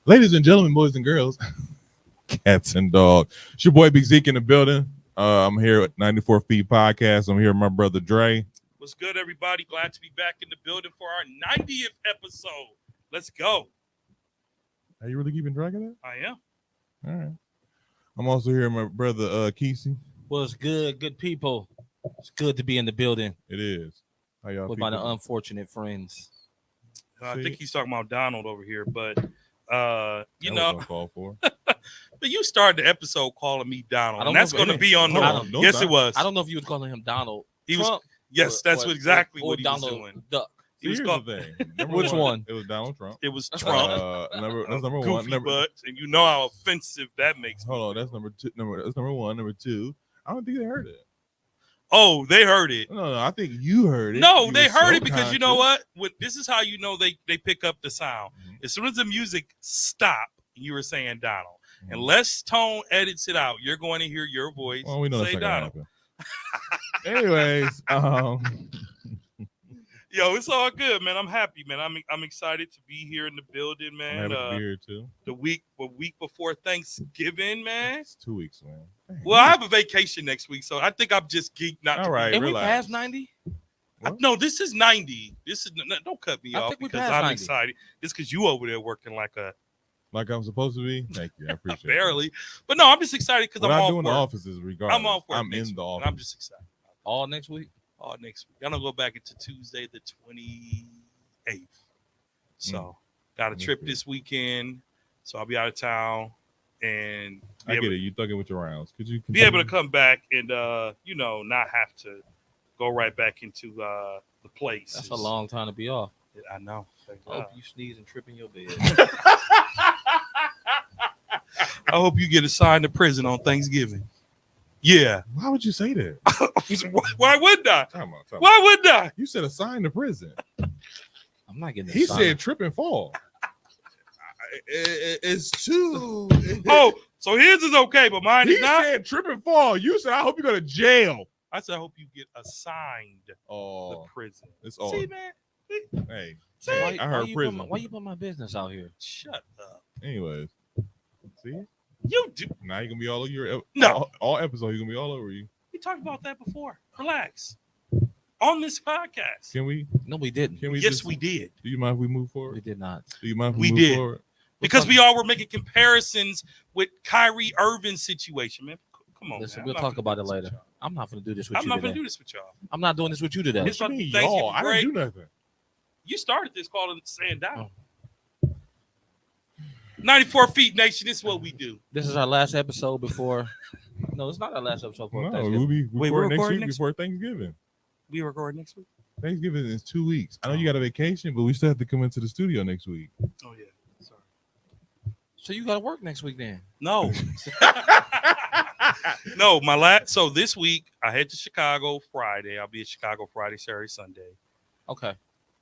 Ladies and gentlemen, boys and girls, cats and dogs. It's your boy Big Zeke in the building. I'm here at 94 Feet Podcast. I'm here with my brother Dre. What's good, everybody? Glad to be back in the building for our 90th episode. Let's go. Are you really keeping track of that? I am. All right. I'm also here with my brother Kesey. What's good, good people? It's good to be in the building It is. How y'all with my feeling? unfortunate friends. I think he's talking about Donald over here, but you That know, was uncalled for. but you started the episode calling me Donald, I don't and know that's if- going to be on the. Hold on, don't Yes, stop. it was. I don't know if you would call him Donald He was. Trump. Yes, that's exactly what he was Donald doing. Duck. He was Here's called. the thing. Number Which one? It was Donald Trump. It was Trump. That's number Goofy one. butts, and you know how offensive that makes me. Hold on, that's number two. That's number one. Number two. I don't think they heard it. Oh, they heard it. No, I think you heard it. No, You they were heard so it because you know conscious. what? This is how you know they pick up the sound. Mhm. As soon as the music stopped, you were saying Donald. Mhm. Unless Tone edits it out, you're going to hear your voice Well, we know that's say not gonna Donald. happen. Anyways, Yo, it's all good, man. I'm happy, man. I'm excited to be here in the building, I'm man. having a beer too. The week before Thanksgiving, man. It's 2 weeks, man. Dang. Well, I have a vacation next week, so I think I'm just geeked not All to. right. And we relax. passed 90? What? No, this is 90. This is don't cut me I off think we because passed I'm 90. excited. It's because you over there working like a Like I'm supposed to be. Thank you. I appreciate it. barely. But no, I'm just excited because What I'm I off do in the work. office is regardless. I'm off work. I'm next in the week, office. and I'm just excited. All next week? All next week. I'm gonna go back into Tuesday the 28th. So got a trip Okay. this weekend. So I'll be out of town and I get it. You thugging with your rounds. Could you be able to continue? come back and not have to go right back into the place. That's a long time to be off. I know. Thank I hope God. you sneeze and trip in your bed. I hope you get assigned to prison on Thanksgiving. Yeah. Why would you say that? Why wouldn't I? Time out. Why wouldn't I? You said assigned to prison. I'm not getting He assigned. said trip and fall. It's too. Oh, so his is okay, but mine he is not. said trip and fall. You said I hope you go to jail. I said I hope you get assigned to Oh, prison. it's all. See, man. Hey, See? hey, I heard prison. Why you put my business out here? Shut up. Anyways, see, You do. now you're gonna be all over your No. all episodes. You're gonna be all over you. We talked about that before. Relax. On this podcast. Can we? No, we didn't. Can we? Yes, just- we did. Do you mind if we move We forward? did not. Do you mind if We move did. forward? Because we all were making comparisons with Kyrie Irving's situation, man. Come on. Listen, man. we'll I'm not talk gonna about do it this with later. y'all. I'm not going to do this with I'm you not today. gonna do this with y'all. I'm not doing this with you today. It's What about you mean, Thanksgiving y'all? I break. didn't do nothing. You started this calling saying down. 94 Feet Nation, this is what we do. This is our last episode before. No, it's not our last episode before No, Thanksgiving. we'll be Wait, we're recording next recording week next before Thanksgiving. We record next week. Thanksgiving is 2 weeks. I know you got a vacation, but we still have to come into the studio next week. Oh yeah. Sorry. So you got to work next week then. No. No, so this week I head to Chicago Friday. I'll be in Chicago Friday, Saturday, Sunday. Okay.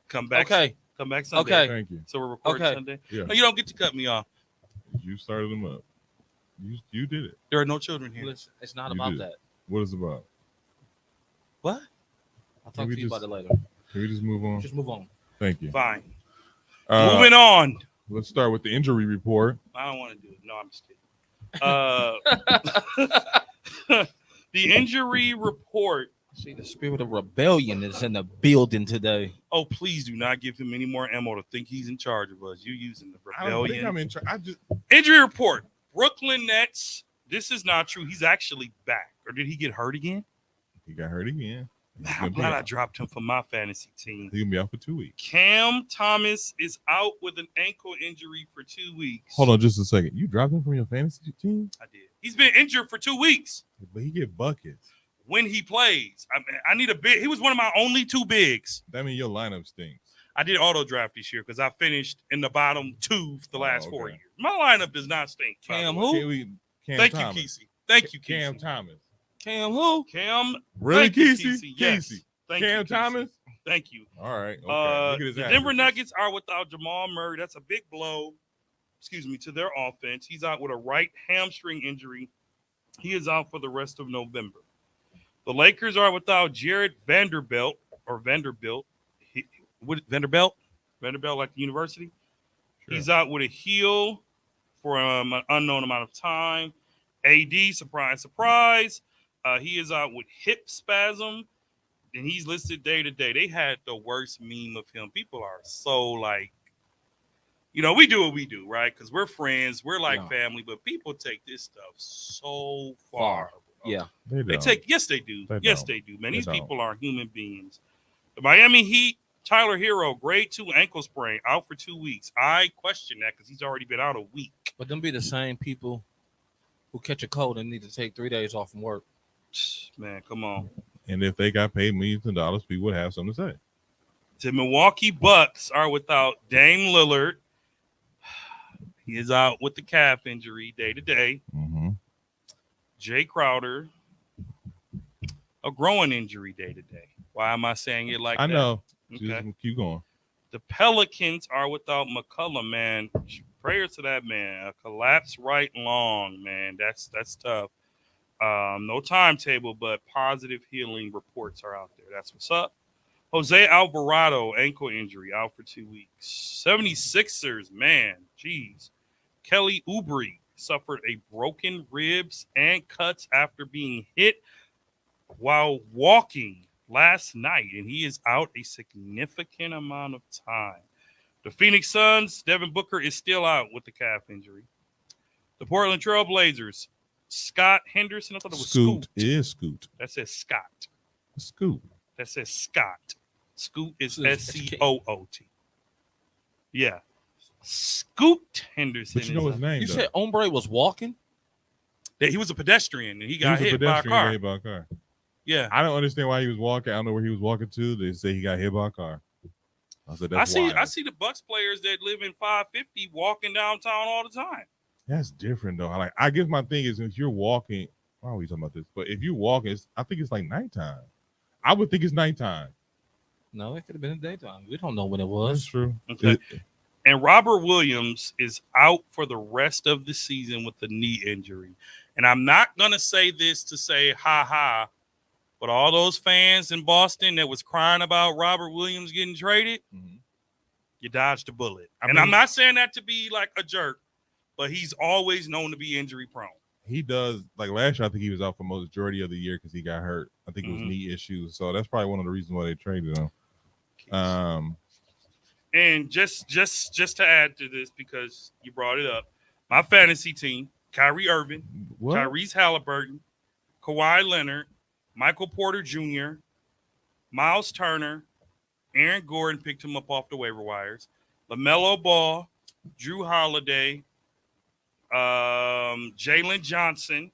Come back. Okay. Come back Sunday. Okay. Thank you. So we're recording Okay. Sunday. Yeah. No, you don't get to cut me off. You started them up. You did it. There are no children here. Listen, it's not You about did. that. What is it about? What? I'll talk we to you just- about it later. Can we just move on? Just move on. Thank you. Fine. Uh, Moving on. Let's start with the injury report. I don't want to do it. No, I'm just kidding. The injury report. See, the spirit of rebellion is in the building today. Oh, please do not give him any more ammo to think he's in charge of us. You using the I don't think rebellion. I'm in charge. I just Injury report. Brooklyn Nets. This is not true. He's actually back. Or did he get hurt again? he got hurt again. He's I'm gonna be glad I out. dropped him for my fantasy team. He's gonna be out for 2 weeks. Cam Thomas is out with an ankle injury for 2 weeks. Hold on just a second. You dropped him from your fantasy team, I did. He's been injured for 2 weeks. but he get buckets. When he plays, I need a big. He was one of my only 2 bigs. That means your lineup stinks. I did auto draft this year because I finished in the bottom 2 for the last 4 okay. years. My lineup does not stink. by the Cam way. who? Can we, Cam Thank Thomas. you, Kesey. Thank you, Cam Kesey. Thomas. Cam who? Cam. Really, Thank you, Kesey? Yes. Kesey. Thank Cam you, Kesey. Thomas. Thank you. All right. Okay. The Look at his Denver averages. Nuggets are without Jamal Murray. That's a big blow, to their offense. He's out with a right hamstring injury. He is out for the rest of November. The Lakers are without Jared Vanderbilt. Vanderbilt, like the university. Sure. He's out with a heel for an unknown amount of time. AD, surprise, surprise. He is out with hip spasm, and he's listed day to day. They had the worst meme of him. People are so like, we do what we do, right? Because we're friends, we're like family, but people take this stuff so far. Bro. Yeah. They take, yes, they do. Yes, they do, man. They These don't. people are human beings. The Miami Heat, Tyler Hero, grade 2 ankle sprain, out for 2 weeks. I question that because he's already been out a week. But them be the same people who catch a cold and need to take 3 days off from work. Man, come on. And if they got paid millions of dollars, people would have something to say. The Milwaukee Bucks are without Dame Lillard. He is out with the calf injury day to day. Mm-hmm. Jay Crowder, a growing injury day to day. Why am I saying it like that? I know. Okay. Just keep going. The Pelicans are without McCollum, man. Prayers to that man. A collapsed right lung, man. That's tough. No timetable, but positive healing reports are out there. That's what's up. Jose Alvarado, ankle injury, out for 2 weeks. 76ers, man, geez. Kelly Oubre suffered a broken ribs and cuts after being hit while walking last night, and he is out a significant amount of time. The Phoenix Suns, Devin Booker is still out with the calf injury. The Portland Trail Blazers, Scott Henderson, I thought it was Scoot. It is Scoot. That says Scott. Scoot. That says Scott. Scoot is It's Scoot. Yeah. Scoot Henderson. But you know his name, You though. said Ombre was walking? He was a pedestrian and he He got was hit by a pedestrian, car. got hit by a car. Yeah. I don't understand why he was walking. I don't know where he was walking to. They say he got hit by a car. I said, I that's wild. see the Bucks players that live in 550 walking downtown all the time. That's different, though. I guess my thing is if you're walking, why are we talking about this? But if you're walking, I think it's like nighttime. I would think it's nighttime. No, it could have been in the daytime. We don't know when it That's was. true. Okay. And Robert Williams is out for the rest of the season with a knee injury. And I'm not going to say this to say, ha ha, but all those fans in Boston that was crying about Robert Williams getting traded, Mhm. you dodged a bullet. I And mean- I'm not saying that to be like a jerk, but he's always known to be injury prone. He does, like last year, I think he was out for majority of the year because he got hurt. I think it was Mhm. knee issues. So that's probably one of the reasons why they traded him. And just to add to this, because you brought it up, my fantasy team, Kyrie Irving, What? Tyrese Halliburton, Kawhi Leonard, Michael Porter Jr., Miles Turner, Aaron Gordon picked him up off the waiver wires, LaMelo Ball, Drew Holiday, Jalen Johnson,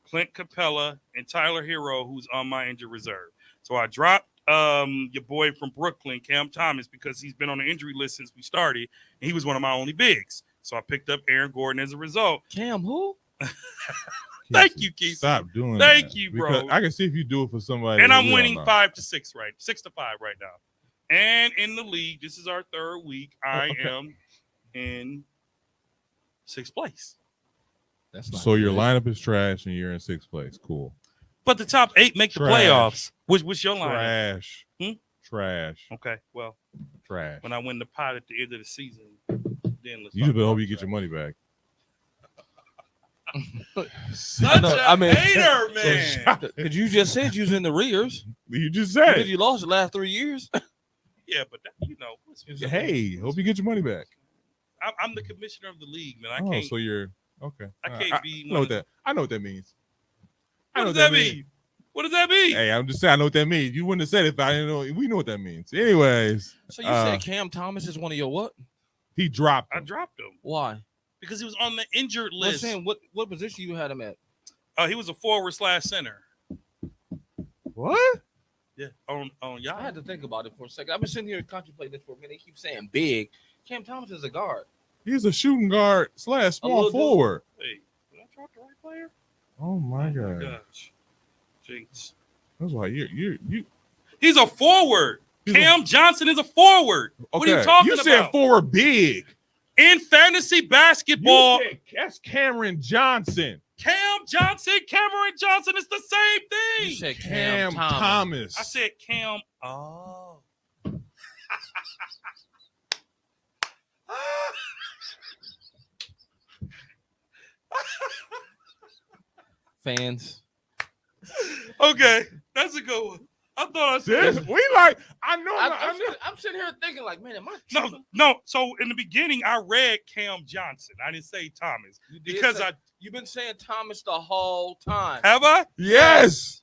Clint Capella, and Tyler Hero, who's on my injured reserve. So I dropped your boy from Brooklyn, Cam Thomas, because he's been on the injury list since we started, and he was one of my only bigs. So I picked up Aaron Gordon as a result. Cam, who? Thank you, Keith. Stop doing that. Thank you, bro. Because I can see if you do it for somebody. And that I'm we winning don't know. 6-5 right now. And in the league, this is our third week. I Okay. am in 6th place. That's not So your good. lineup is trash and you're in 6th place. Cool. But the top 8 make the Trash. playoffs. What's your line? Trash. Hmm? Trash. Okay, well, Trash. when I win the pot at the end of the season, then let's You talk just better hope about you get your trash. money back. Such No, a I mean- hater, man. Because you just said you was in the rears. You just Because said you lost the last 3 years. Yeah, but that, it. Hey, hope you get your money back. I'm the commissioner of the league, man. I Oh, can't. so you're okay. I can't be. I know what that. I know what that means. I What know does that mean? What does that mean? Hey, I'm just saying I know what that means. You wouldn't have said it if I didn't know. We know what that means. Anyways, So you said Cam Thomas is one of your what? he dropped. I him. dropped him Why? because he was on the injured I'm list. saying what position you had him at? He was a forward/center. What? Yeah, on y'all. I had to think about it for a second. I've been sitting here contemplating this for a minute. They keep saying big. Cam Thomas is a guard. He's a shooting guard / little small dude. forward. Hey, did I drop the right player? Oh my god. Gosh, jinx. That's why you. He's a forward. He's Cam Johnson is a forward. What are you talking You said about? forward big. In fantasy basketball, You said that's Cameron Johnson. Cam Johnson, Cameron Johnson is the same You thing. said Cam Cam Thomas. Thomas. I said Cam. Oh. Fans. Okay, that's a good one. I thought I said This we like. I know. I'm sitting here thinking like, man, am I no, tripping? no. So in the beginning, I read Cam Johnson. I didn't say Thomas You did because say- you've been saying Thomas the whole time. have I. Yes.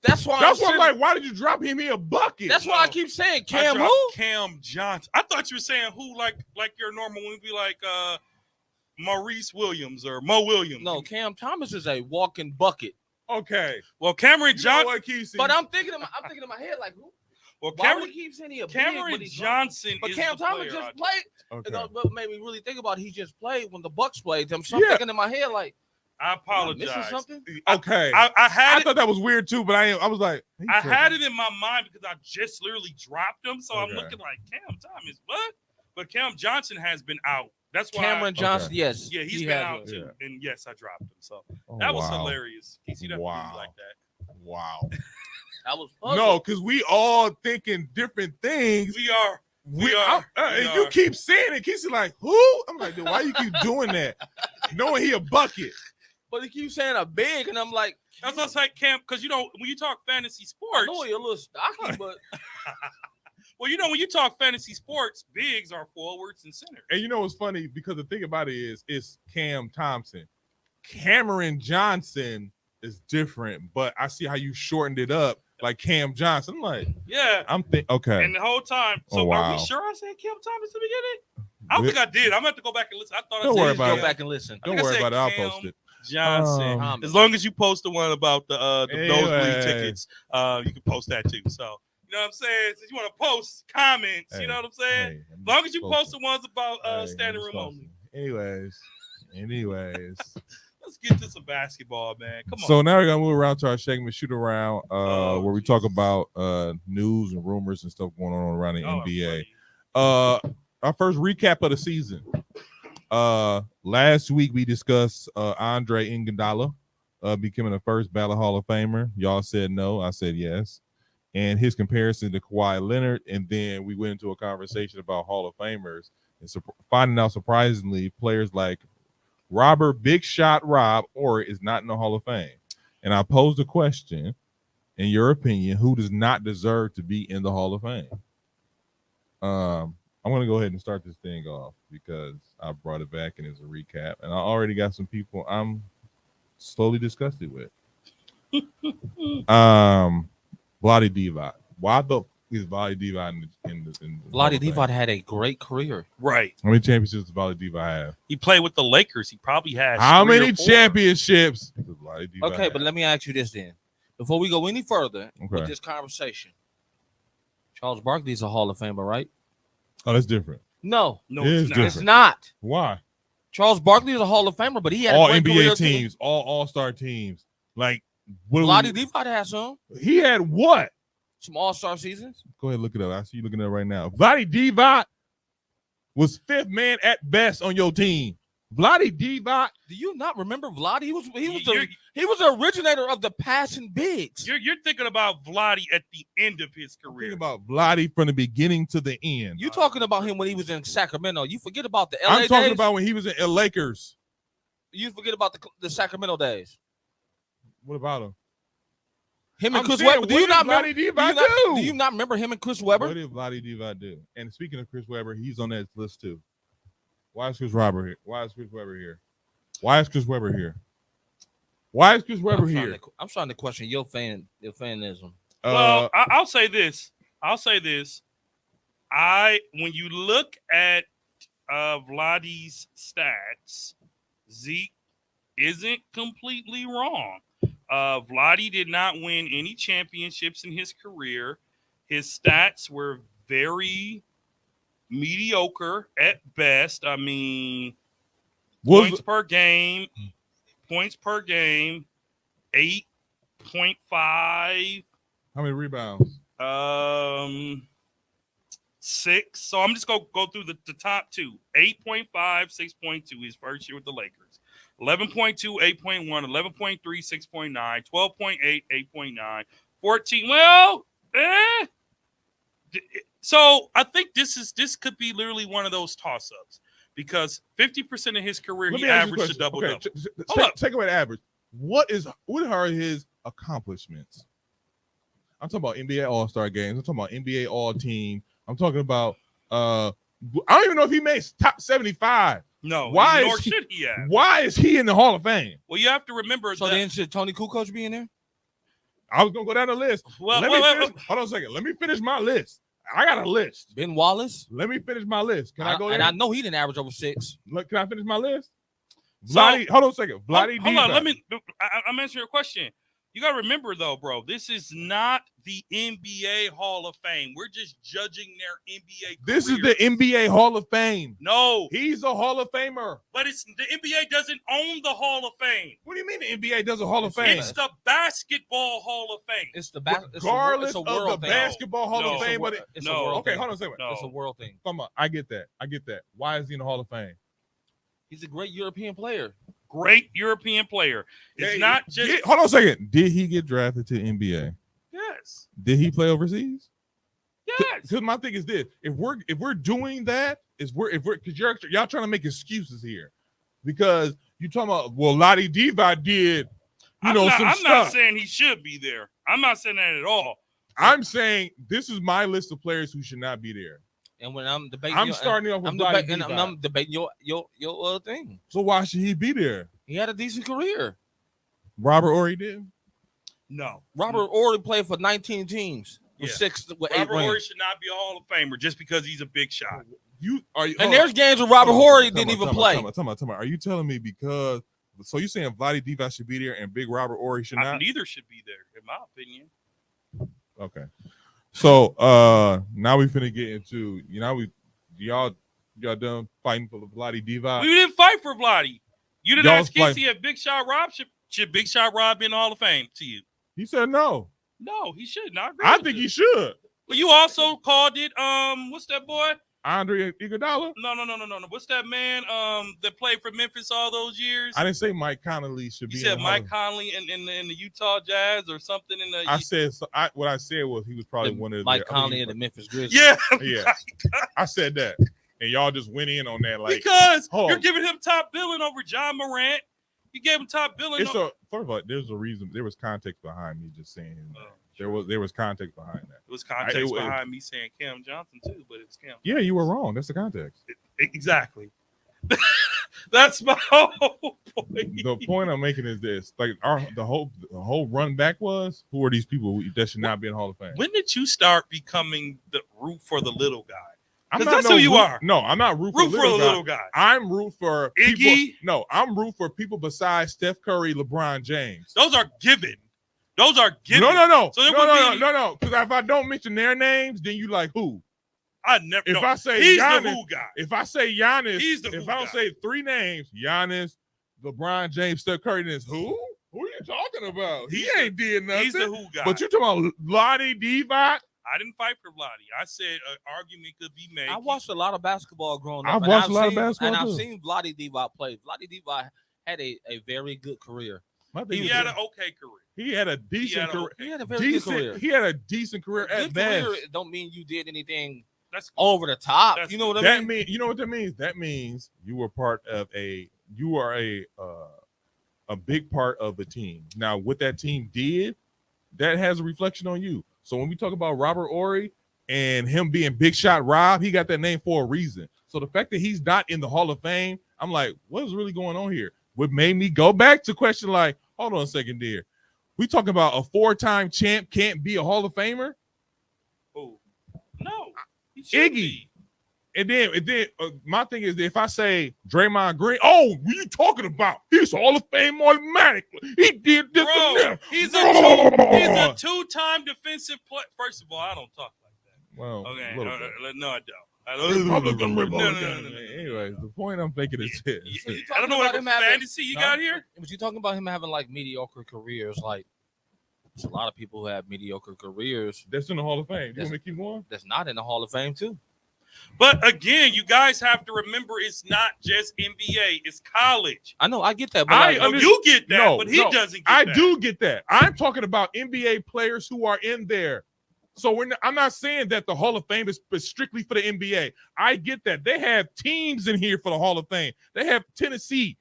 That's why That's I'm why I'm sitting- like, why did you drop him in a bucket? That's why I No. keep saying I Cam dropped who? Cam Johnson. I thought you were saying who, like your normal one would be like Maurice Williams or Mo Williams. No, Cam Thomas is a walking bucket. Okay. Well, Cameron You know Johnson. what, Kesey? But I'm thinking in my head like who? Well, Why would Cameron, he keep saying he a big, Cameron but he's Johnson But is Cam the Thomas player just I- played. Okay. You know, what made me really think about he just played when the Bucks played him. So I'm Yeah. thinking in my head like, I am I apologize. missing something? Okay. I had I it. thought that was weird too, but I was like, I had it in my mind because I just literally dropped him. So I'm Okay. looking like Cam Thomas, what? But Cam Johnson has been out. That's why. Cameron Johnson, yes, Yeah, he's he been has out one. too. Yeah. And yes, I dropped him. So Oh, that was wow. hilarious. You see that Wow. like that? Wow. I was puzzled. No, because we all thinking different things. We are. We are. And We you are. keep saying it. Kesey like, who? I'm like, dude, why you keep doing that? Knowing he a bucket. But he keeps saying a big, and I'm like, That's what I say, Cam, because you know, when you talk fantasy I sports, know he a little stocky, but well, you know, when you talk fantasy sports, bigs are forwards and centers. And you know what's funny? Because the thing about it is, it's Cam Thompson. Cameron Johnson is different, but I see how you shortened it up like Cam Johnson. I'm like, Yeah. okay. And the whole time, so Oh, wow. are we sure I said Cam Thomas at the beginning? I don't think I did. I'm gonna have to go back and listen. I thought Don't I worry said about go it. back and listen. Don't think I worry said about it. I'll Cam post it. Johnson. Um, As long as you post the one about the nosebleed Anyway. tickets, you can post that too. So you know what I'm saying? Since you want to post comments, Hey, you know what I'm saying? Hey, As long as you posting. post the ones about Hey, standing I'm room only. posting. Anyways. Let's get to some basketball, man. Come on. So now we're gonna move around to our segment, shoot around, Oh, where we talk Jesus. about news and rumors and stuff going on around the Y'all are NBA. funny. Our first recap of the season. Last week we discussed Andre Iguodala becoming the first ballot Hall of Famer. Y'all said no, I said yes. And his comparison to Kawhi Leonard, and then we went into a conversation about Hall of Famers and finding out surprisingly players like Robert Big Shot Rob Orr is not in the Hall of Fame. And I posed a question, in your opinion, who does not deserve to be in the Hall of Fame? I'm going to go ahead and start this thing off because I brought it back and it's a recap. And I already got some people I'm slowly disgusted with. Vlade Divac. Why the is Vlade Divac in the Hall Vlade of Fame? Divac had a great career. Right. How many championships does Vlade Divac have? He played with the Lakers. He probably has. How 3 or many 4. championships does Vlade Divac Okay, have? but let me ask you this then. Before we go any further Okay. with this conversation, Charles Barkley is a Hall of Famer, right? Oh, that's different. No, No, It it's is not. different. it's not. Why? Charles Barkley is a Hall of Famer, but he had All a great NBA career too. teams, all All-Star teams. Like, what do Vlade we- Divac had he had what? some All-Star seasons. Go ahead, look it up. I see you looking at it right now. Vlade Divac was fifth man at best on your team. Vlade Divac. Do you not remember Vlade? He was You're- the originator of the passing bigs. You're thinking about Vlade at the end of his Think career. about Vlade from the beginning to the end. You talking about him when he was in Sacramento. You forget about the LA I'm talking days. about when he was in L Lakers. You forget about the Sacramento days. What about him? Him and I'm Chris saying, Webber. Do you what not did remember? Vlade Do you Divac not, do? do you not remember him and Chris What Webber? did Vlade Divac do? And speaking of Chris Webber, he's on that list too. Why is Chris Webber here? Why is Chris Webber here? Why is Chris Webber here? Why is Chris Webber here? I'm starting to question your fanism. Well, I'll say this. When you look at Vlade's stats, Zeke isn't completely wrong. Vlade did not win any championships in his career. His stats were very mediocre at best. I mean, points per game, 8.5. how many rebounds? 6. So I'm just gonna go through the top two. 8.5, 6.2 his first year with the Lakers. 11.2, 8.1, 11.3, 6.9, 12.8, 8.9, 14. Well, so I think this could be literally one of those toss-ups because 50% of his career Let he me ask you a averaged a question. double Okay, double. take away the average. What are his accomplishments? I'm talking about NBA All-Star games. I'm talking about NBA All-Team. I'm talking about I don't even know if he made top 75. No, Why nor is he, should he have. why is he in the Hall of Fame? Well, you have to remember So that. then should Tony Kukoc be in there? I was gonna go down the list. Well, Let me finish. Hold on a second. Let me finish my list. I got a list. Ben Wallace? Let me finish my list. Can I go there? And I know he didn't average over 6. Look, can I finish my list? So- Vladdy, hold on a second. Vladdy Hold on, Divac. I'm answering your question. You got to remember, though, bro, this is not the NBA Hall of Fame. We're just judging their NBA This is careers. the NBA Hall of Fame. No, He's a Hall of Famer. but it's the NBA doesn't own the Hall of Fame. What do you mean the NBA does a Hall of Fame? It's the Basketball Hall of Fame. It's the Regardless it's a of world the thing. Basketball Hall No. of Fame, but it, It's No. a world okay, thing. hold on a second. No. It's a world thing. Come on, I get that. Why is he in the Hall of Fame? He's a great European player. Great European player. It's Hey, not just hold on a second. Did he get drafted to NBA? yes, Did he play overseas? yes. Because my thing is this: if we're doing that, because y'all trying to make excuses here, because you talking about Lottie Divac did, I'm not stuff. saying he should be there. I'm not saying that at all. I'm saying this is my list of players who should not be there. And when I'm debating, I'm starting off with I'm Lottie debating, Divac. I'm debating your thing. So why should he be there? He had a decent career. Robert Horry did. No, Robert Horry played for 19 teams with Yeah. 8 Robert rings. Horry should not be a Hall of Famer just because he's a big shot. And there's games where Robert Horry didn't even play. Are you telling me because? So you saying Vladdy Divac should be there and Big Robert Horry should not? Neither should be there, in my opinion. Okay. So now we finna get into y'all done fighting for the Vladdy Divac. We didn't fight for Vladdy. You didn't Y'all ask fight- Casey if Big Shot Rob should Big Shot Rob be in the Hall of Fame to you. He said no. No, he shouldn't. I agree I with think you. he should. But you also called it what's that boy? Andre Iguodala. No. What's that man that played for Memphis all those years? I didn't say Mike Conley should You be. said in the Hall Mike of- Conley in the Utah Jazz or something in the I said what I said was he was probably one of Mike the, I think Conley he and the was- Memphis Grizzlies. yeah, Yeah, I said that, and y'all just went in on that like because hold you're on. giving him top billing over John Morant. You gave him top billing. it's a first of all. There's a reason. There was context behind me just saying his name. There was context behind that. It was context it- behind me saying Cam Johnson too, but it's Cam. Yeah, you were wrong. That's the context. Exactly. That's my whole point. The point I'm making is this: like the whole run back was, who are these people that should not be in Hall of Fame? When did you start becoming the root for the little guy? I'm 'Cause not that's who you are. No, I'm not root Root for for the little little guy. guy. I'm root for Iggy? people. No, I'm root for people besides Steph Curry, LeBron James. Those are given. Those are given. No. So there would be- No. Because if I don't mention their names, then you like who? I never. If no, I say he's Giannis, the who guy. if I say Giannis, He's the if who I don't guy. say three names, Giannis, LeBron James, Steph Curry, then it's who? Who are you talking about? He He's the- ain't did nothing. He's the who guy. But you talking about Lottie Divac? I didn't fight for Vladdy. I said an argument could be made. I watched a lot of basketball growing up. I've and watched a lot of seen- basketball, and I've too. seen Vladdy Divac play. Vladdy Divac had a very good career. My thing He is had this. an okay career. He had a decent career. He had a very good career. He had a decent career A at good best. career don't mean you did anything That's over the top. That's- You know what I That mean? mean, you know what that means? That means you were part of you are a big part of the team. Now, what that team did, that has a reflection on you. So when we talk about Robert Horry and him being Big Shot Rob, he got that name for a reason. So the fact that he's not in the Hall of Fame, I'm like, what is really going on here? What made me go back to question like, hold on a second, dear. We talking about a 4-time champ can't be a Hall of Famer? oh no. He should Iggy. be. And then my thing is, if I say Draymond Green, oh, what you talking about? He's Hall of Fame automatically. He did this and Bro, that. he's a two-time defensive player. First of all, I don't talk like that. Well, Okay, a little bit. no, I don't. I don't. Republican. No. Anyway, the point I'm making is this. I don't know what Talking about him fantasy you got here. But you're talking about him having like mediocre careers. Like there's a lot of people who have mediocre careers That's in the Hall of Fame. You want me to keep going? that's not in the Hall of Fame too. But again, you guys have to remember it's not just NBA, it's college. I know, I get that, but I like, Oh, you get that, No, but he no, doesn't get I that. do get that. I'm talking about NBA players who are in there. So I'm not saying that the Hall of Fame is strictly for the NBA. I get that. They have teams in here for the Hall of Fame. They have Tennessee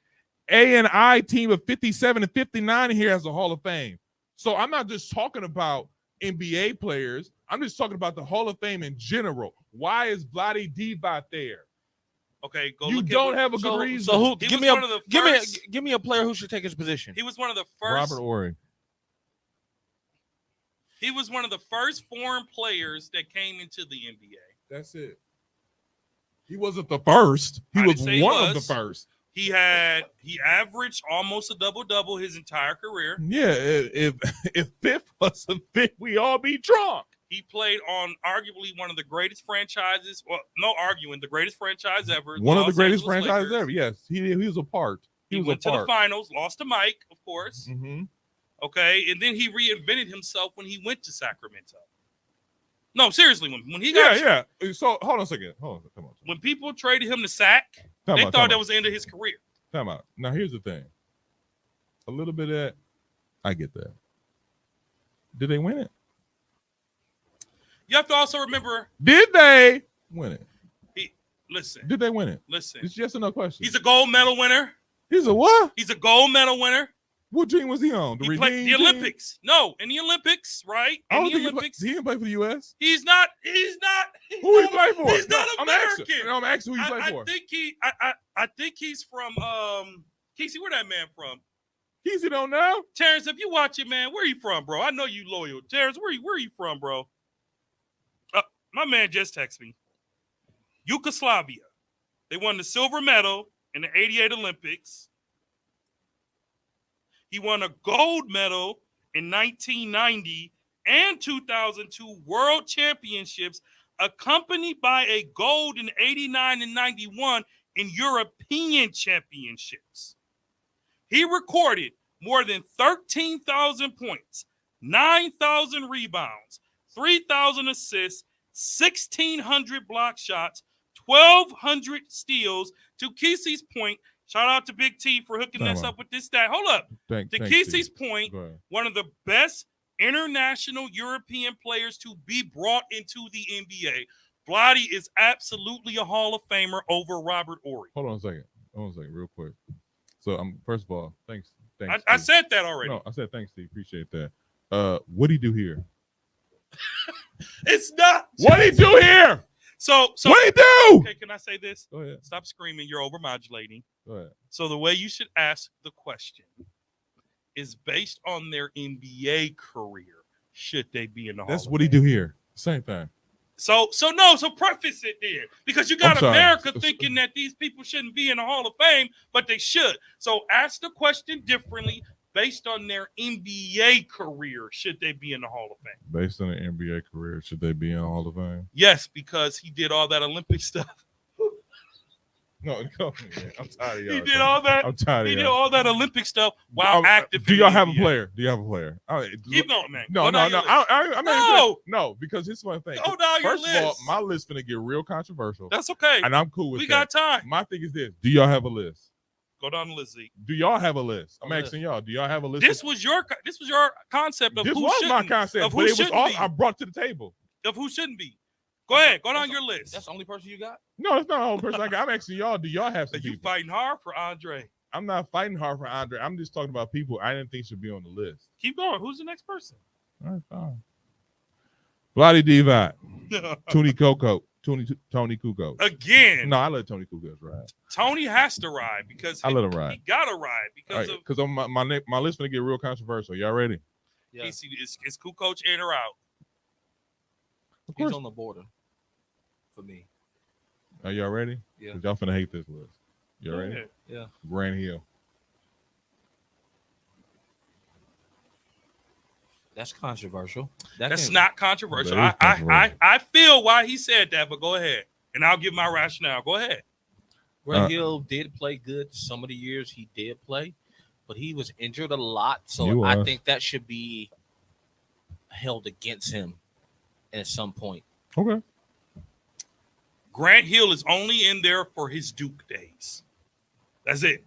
A&I team of 57 and 59 in here as a Hall of Fame. So I'm not just talking about NBA players. I'm just talking about the Hall of Fame in general. Why is Vlade Divac there? Okay, go. You look don't at have a good reason. So who? He Give was one of the me first- give me a player who should take his position. He was one of the first. Robert Horry. He was one of the first foreign players that came into the NBA. That's it. He wasn't the first. He I was didn't say he one of was. the first. He averaged almost a double his entire career. Yeah, if fifth wasn't fifth, we all be drunk. He played on arguably one of the greatest franchises. Well, no arguing, the greatest franchise ever. One of the Los greatest Angeles franchises Lakers. ever. Yes, he was a part. He was went a to the part. finals, lost to Mike, of course. Mm-hmm. Okay, and then he reinvented himself when he went to Sacramento. No, seriously, when he got Yeah. So hold on a second. Hold on. Come on. when people traded him to Sac, Time they out, thought time that out. was the end of his career. Time out. Now here's the thing. A little bit of that, I get that. Did they win it? You have to also remember. Did they win it? Listen, Did they win it? listen. It's yes or no question. He's a gold medal winner. He's a what? He's a gold medal winner. What team was he on? The He Redeem played the team? Olympics. No, in the Olympics, right? I In don't the think Olympics. he didn't play for the U.S. He's not. Who he play for? He's not I'm American. asking. No, I'm asking who he play I for. think I think he's from Casey. Where that man from? Kesey don't know. Terrence, if you watch it, man, where you from, bro? I know you loyal. Terrence, where you from, bro? My man just texted me. Yugoslavia. They won the silver medal in the 88 Olympics. He won a gold medal in 1990 and 2002 World Championships, accompanied by a gold in 89 and 91 in European Championships. He recorded more than 13,000 points, 9,000 rebounds, 3,000 assists, 1,600 block shots, 1,200 steals. To Kesey's point, shout out to Big T for hooking us up with this stat. Hold up. To Kesey's point, one of the best international European players to be brought into the NBA. Vlade is absolutely a Hall of Famer over Robert Horry. Hold on a second, real quick. So, first of all, thanks. I said that already. No, I said thanks, Steve. Appreciate that. What'd he do here? It's not. What'd he do here? So what'd he do? Okay, can I say this? Go ahead. Stop screaming. You're overmodulating. Go ahead. So the way you should ask the question is based on their NBA career. Should they be in the Hall That's of what he Fame? do here. Same thing. So preface it there, because you got America thinking that these people shouldn't be in the Hall of Fame, but they should. So ask the question differently based on their NBA career. Should they be in the Hall of Fame? Based on the NBA career, should they be in the Hall of Fame? Yes, because he did all that Olympic stuff. No, go ahead. I'm tired of y'all. He did all that. I'm tired of He y'all. did all that Olympic stuff while active. Do in y'all the have a NBA. player? Do you have a player? Keep going, man. No. Go down your list. No, because here's one thing. Go down your First of all, list. my list gonna get real controversial. That's okay. And I'm cool with We that. got time. My thing is this: do y'all have a list? Go down the list, Zeke. Do y'all have a list? I'm A asking y'all. Do y'all have a list? This was your concept of This who was my shouldn't concept, of but who it was shouldn't all be. I brought to the table. Of who shouldn't be. Go ahead. Go down your list. That's the only person you got. No, that's not the whole person I got. I'm asking y'all. Do y'all have So some you people? fighting hard for Andre. I'm not fighting hard for Andre. I'm just talking about people I didn't think should be on the list. Keep going. Who's the next person? All right, fine. Vlade Divac, Tony Kukoc. Again, No, I let Tony Kukoc ride. Tony has to ride because I let him he ride. got to ride because of Because my list gonna get real controversial. Y'all ready? Yeah, Casey. Is Kukoc in or out? Of he's course. on the border for me. Are y'all ready? Yeah. 'Cause y'all finna hate this list. Y'all Go ready? ahead. Yeah. Grant Hill. That's controversial. That's not controversial. That is controversial. I feel why he said that, but go ahead. And I'll give my rationale. Go ahead. Grant Hill did play good some of the years he did play, but he was injured a lot. He So was. I think that should be held against him at some point. Okay. Grant Hill is only in there for his Duke days. That's it.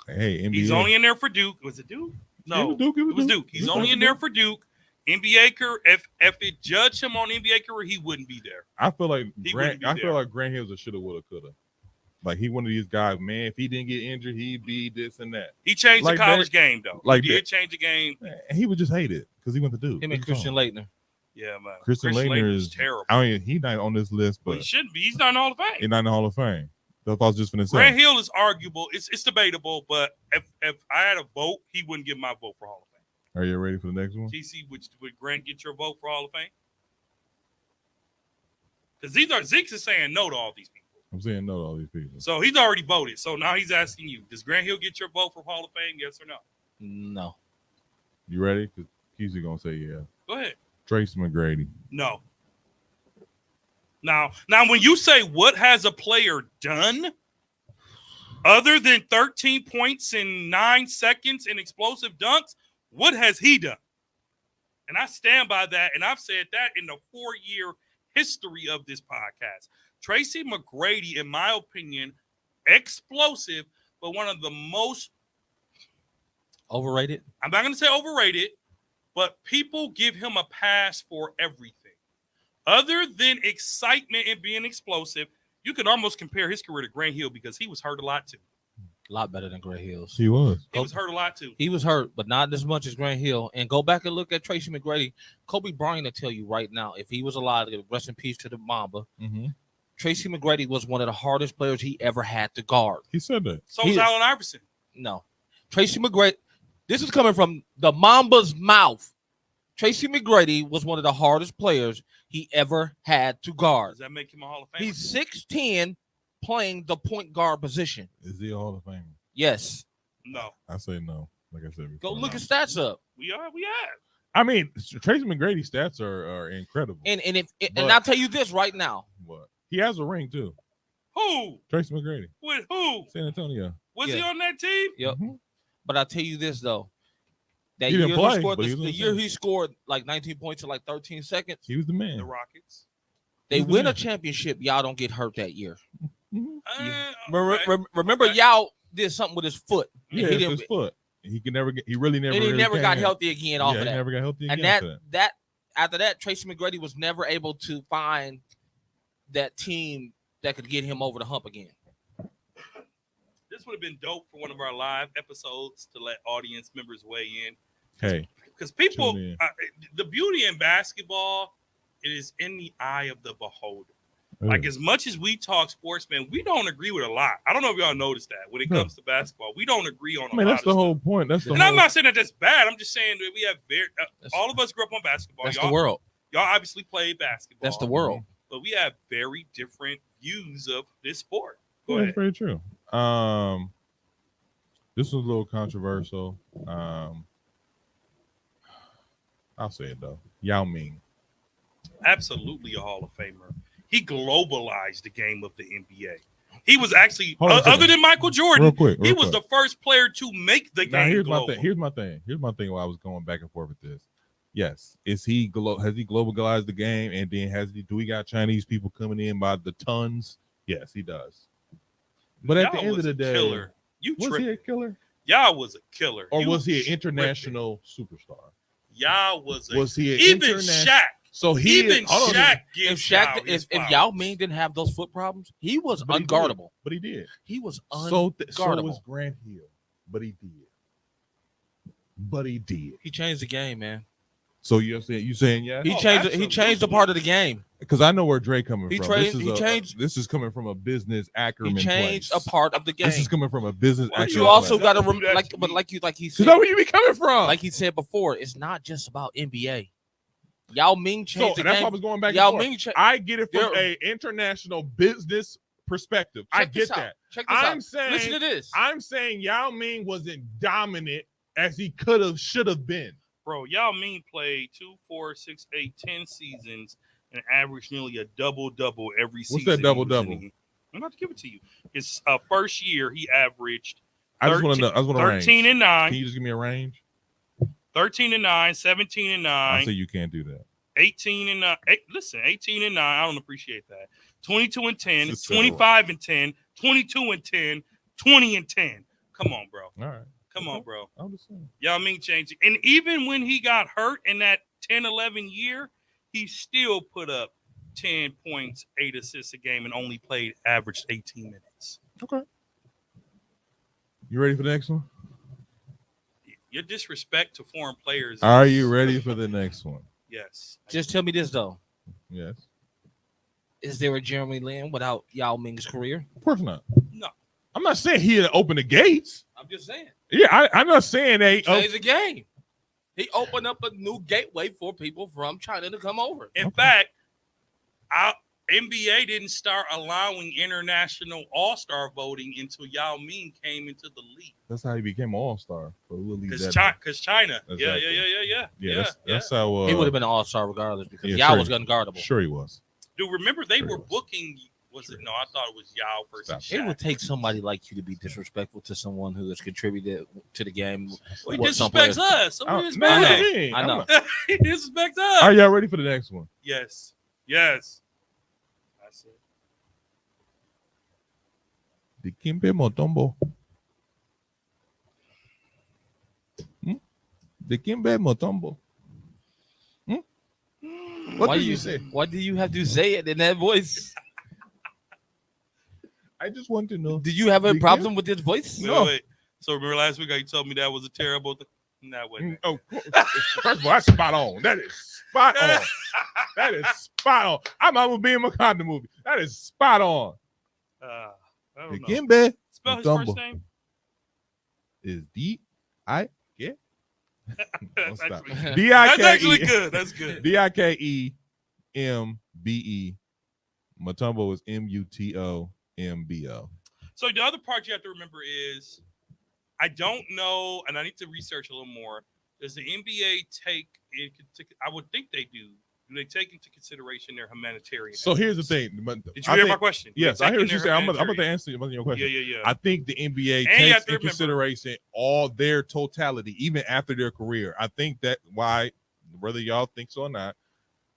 Hey, NBA. He's only in there for Duke. Was it Duke? No, It was Duke. it was Duke. He's only in there for Duke. NBA career, if it judged him on NBA career, he wouldn't be there. I feel like He Grant. wouldn't be I there. feel like Grant Hill's a shoulda, woulda, coulda. Like he one of these guys, man. If he didn't get injured, he'd be this and that. He changed Like the college that- game, though. like he did that. change the game. And he would just hate it because he went to Duke. Him and That's Christian all. Leitner. Yeah, man. Christian Leitner is terrible. I mean, he's not on this list, Well, but he shouldn't be. He's not in the Hall of Fame. he's not in the Hall of Fame. That's what I was just gonna say. Grant Hill is arguable. It's debatable, but if I had a vote, he wouldn't get my vote for Hall of Fame. Are you ready for the next one? TC, would Grant get your vote for Hall of Fame? Because Zeke's is saying no to all these people. I'm saying no to all these people. So he's already voted. So now he's asking you, does Grant Hill get your vote for Hall of Fame? Yes or no? No. You ready? Because Keezy gonna say yeah. Go ahead. Tracy McGrady. No. Now, when you say what has a player done other than 13 points in 9 seconds and explosive dunks, what has he done? And I stand by that, and I've said that in the 4-year history of this podcast. Tracy McGrady, in my opinion, explosive, but one of the most, Overrated? I'm not going to say overrated, but people give him a pass for everything. Other than excitement and being explosive, you could almost compare his career to Grant Hill because he was hurt a lot too. A lot better than Grant Hill's. He was. He was hurt a lot too. He was hurt, but not as much as Grant Hill. And go back and look at Tracy McGrady. Kobe Bryant will tell you right now, if he was alive, rest in peace to the Mamba. Mm-hmm. Tracy McGrady was one of the hardest players he ever had to guard. He said that. So was He- Allen Iverson. No. Tracy McGrady, this is coming from the Mamba's mouth. Tracy McGrady was one of the hardest players he ever had to guard. Does that make him a Hall of Famer? He's 6'10", playing the point guard position. Is he a Hall of Famer? Yes. No. I say no. Like I said before. Go look no. his stats up. We have. I mean, Tracy McGrady's stats are incredible. And But- I'll tell you this right now. What? He has a ring too. Who? Tracy McGrady, With who? San Antonio. Was he Yeah. on that team? Yep. Mhm. But I'll tell you this though. That He didn't year play, he scored but he was the on the year team. he scored like 19 points in like 13 seconds. He was the man. The Rockets. They He's the win a man. championship. Y'all don't get hurt that year. Mhm. Remember, Okay. y'all did something with his foot. And Yeah, he it's didn't. his foot. He could never get. He really never. And he really never got came. healthy again off Yeah, of he that. never got healthy again. And after that after that, Tracy McGrady was never able to find that team that could get him over the hump again. This would have been dope for one of our live episodes to let audience members weigh in. Hey, Because people, Tune in. the beauty in basketball, it is in the eye of the beholder. Like as much as we talk sports, man, we don't agree with a lot. I don't know if y'all noticed that when it No. comes to basketball, we don't agree on. I mean, a that's lot the of whole point. That's the stuff. And I'm whole. not saying that that's bad. I'm just saying that we have That's- all of us grew up on basketball. That's Y'all, the world. y'all obviously played basketball. That's the world. But we have very different views of this sport. Go Yeah, ahead. that's very true. This was a little controversial. I'll say it though. Yao Ming. Absolutely a Hall of Famer. He globalized the game of the NBA. He was actually, Hold on a other second. than Michael Jordan, Real quick. he was the first player to make the Now game here's global. my thing. Here's my thing. While I was going back and forth with this. Yes, has he globalized the game, and then do we got Chinese people coming in by the tons? Yes, he does. But at the Y'all end of was the a day, killer. You was he tripping. a killer, Y'all was a killer. or You was he an tripping. international superstar? Y'all was a Was he an even international? Shaq. So he Even hold on, Shaq If gives Shaq, Yao his if flowers. Yao Ming didn't have those foot problems, he was But he did. unguardable. but he did. He was So unguardable. was Grant Hill, but he did. But he did. He changed the game, man. So you saying yeah? He Oh, changed. He changed the absolutely. part of the game. Because I know where Dre coming He from. changed- This he is changed- This is coming from a business He acumen changed place. a part of the game. This is coming from a business But But acumen you also place. got to Don't do that like, to but me. like he Is said, that where you be coming from? like he said before, it's not just about NBA. Yao Ming so changed the that's why I game. was going back Yao and forth. Ming changed. I get it from There- a international business perspective. I get that. Check this I'm out. saying Listen to this. I'm saying Yao Ming wasn't dominant as he could have, should have been. Bro, Yao Ming played 2, 4, 6, 8, 10 seasons and averaged nearly a double-double every season. that he double-double? was in. I'm about to give it to you. His first year, he averaged I just want to know. I just want to 13 range. and 9, Can you just give me a range? 13 and 9, 17 and I 9, say you can't do that. 18 and 9. Listen, 18 and 9. I don't appreciate that. 22 and 10, This is 25 and 10, 22 and 10, 20 and 10. Come on, bro. All right. Come on, bro. I'm just saying. Yao Ming changed it. And even when he got hurt in that 10, 11 year, he still put up 10 points, 8 assists a game, and only averaged 18 minutes. Okay. You ready for the next one? Your disrespect to foreign players. Are you ready for the next one? Yes. Just tell me this though: Yes. is there a Jeremy Lin without Yao Ming's career? Of course not. No. I'm not saying he had to open the gates. I'm just saying. Yeah, I'm not saying they. Change the game. He opened up a new gateway for people from China to come over. In fact, NBA didn't start allowing international all-star voting until Yao Ming came into the league. That's how he became an all-star. But we'll leave Because that. China. Exactly. Yeah. That's how. He would have been an all-star regardless because yeah, Yao sure. was unguardable. Sure, he was. Dude, remember they Sure were was. booking. Was it? No, I thought it was Yao versus It Shaq. would take somebody like you to be disrespectful to someone who has contributed to the game. Well, he what some disrespects players- us. So we I disrespect know. I know. He disrespects us. Are y'all ready for the next one? Yes. Yes. That's it. Dikembe Mutombo. Dikembe Mutombo. What Why did you say? Why do you have to say it in that voice? I just want to know. Do you have a Dikembe? problem with this voice? No. Wait. So remember last week how you told me that was a terrible thing? That wasn't. Oh, first of all, that's spot on. That is spot on. That is spot on. I'm out with being Wakanda movie. That is spot on. I don't know. Dikembe Spell his Mutombo first name. is D-I-K. That's stop. actually, that's D-I-K-E. actually good. That's good. D-I-K-E-M-B-E. Mutombo is M-U-T-O-M-B-O. So the other part you have to remember is, I don't know, and I need to research a little more. Does the NBA take into? I would think they do. Do they take into consideration their humanitarian? So here's the efforts? thing. Did you hear my question? Yes, They're I hear what taking you their said. I'm about to humanitarian- answer your question. Yeah. I think the NBA And you have takes to in remember- consideration all their totality, even after their career. I think that why, whether y'all think so or not,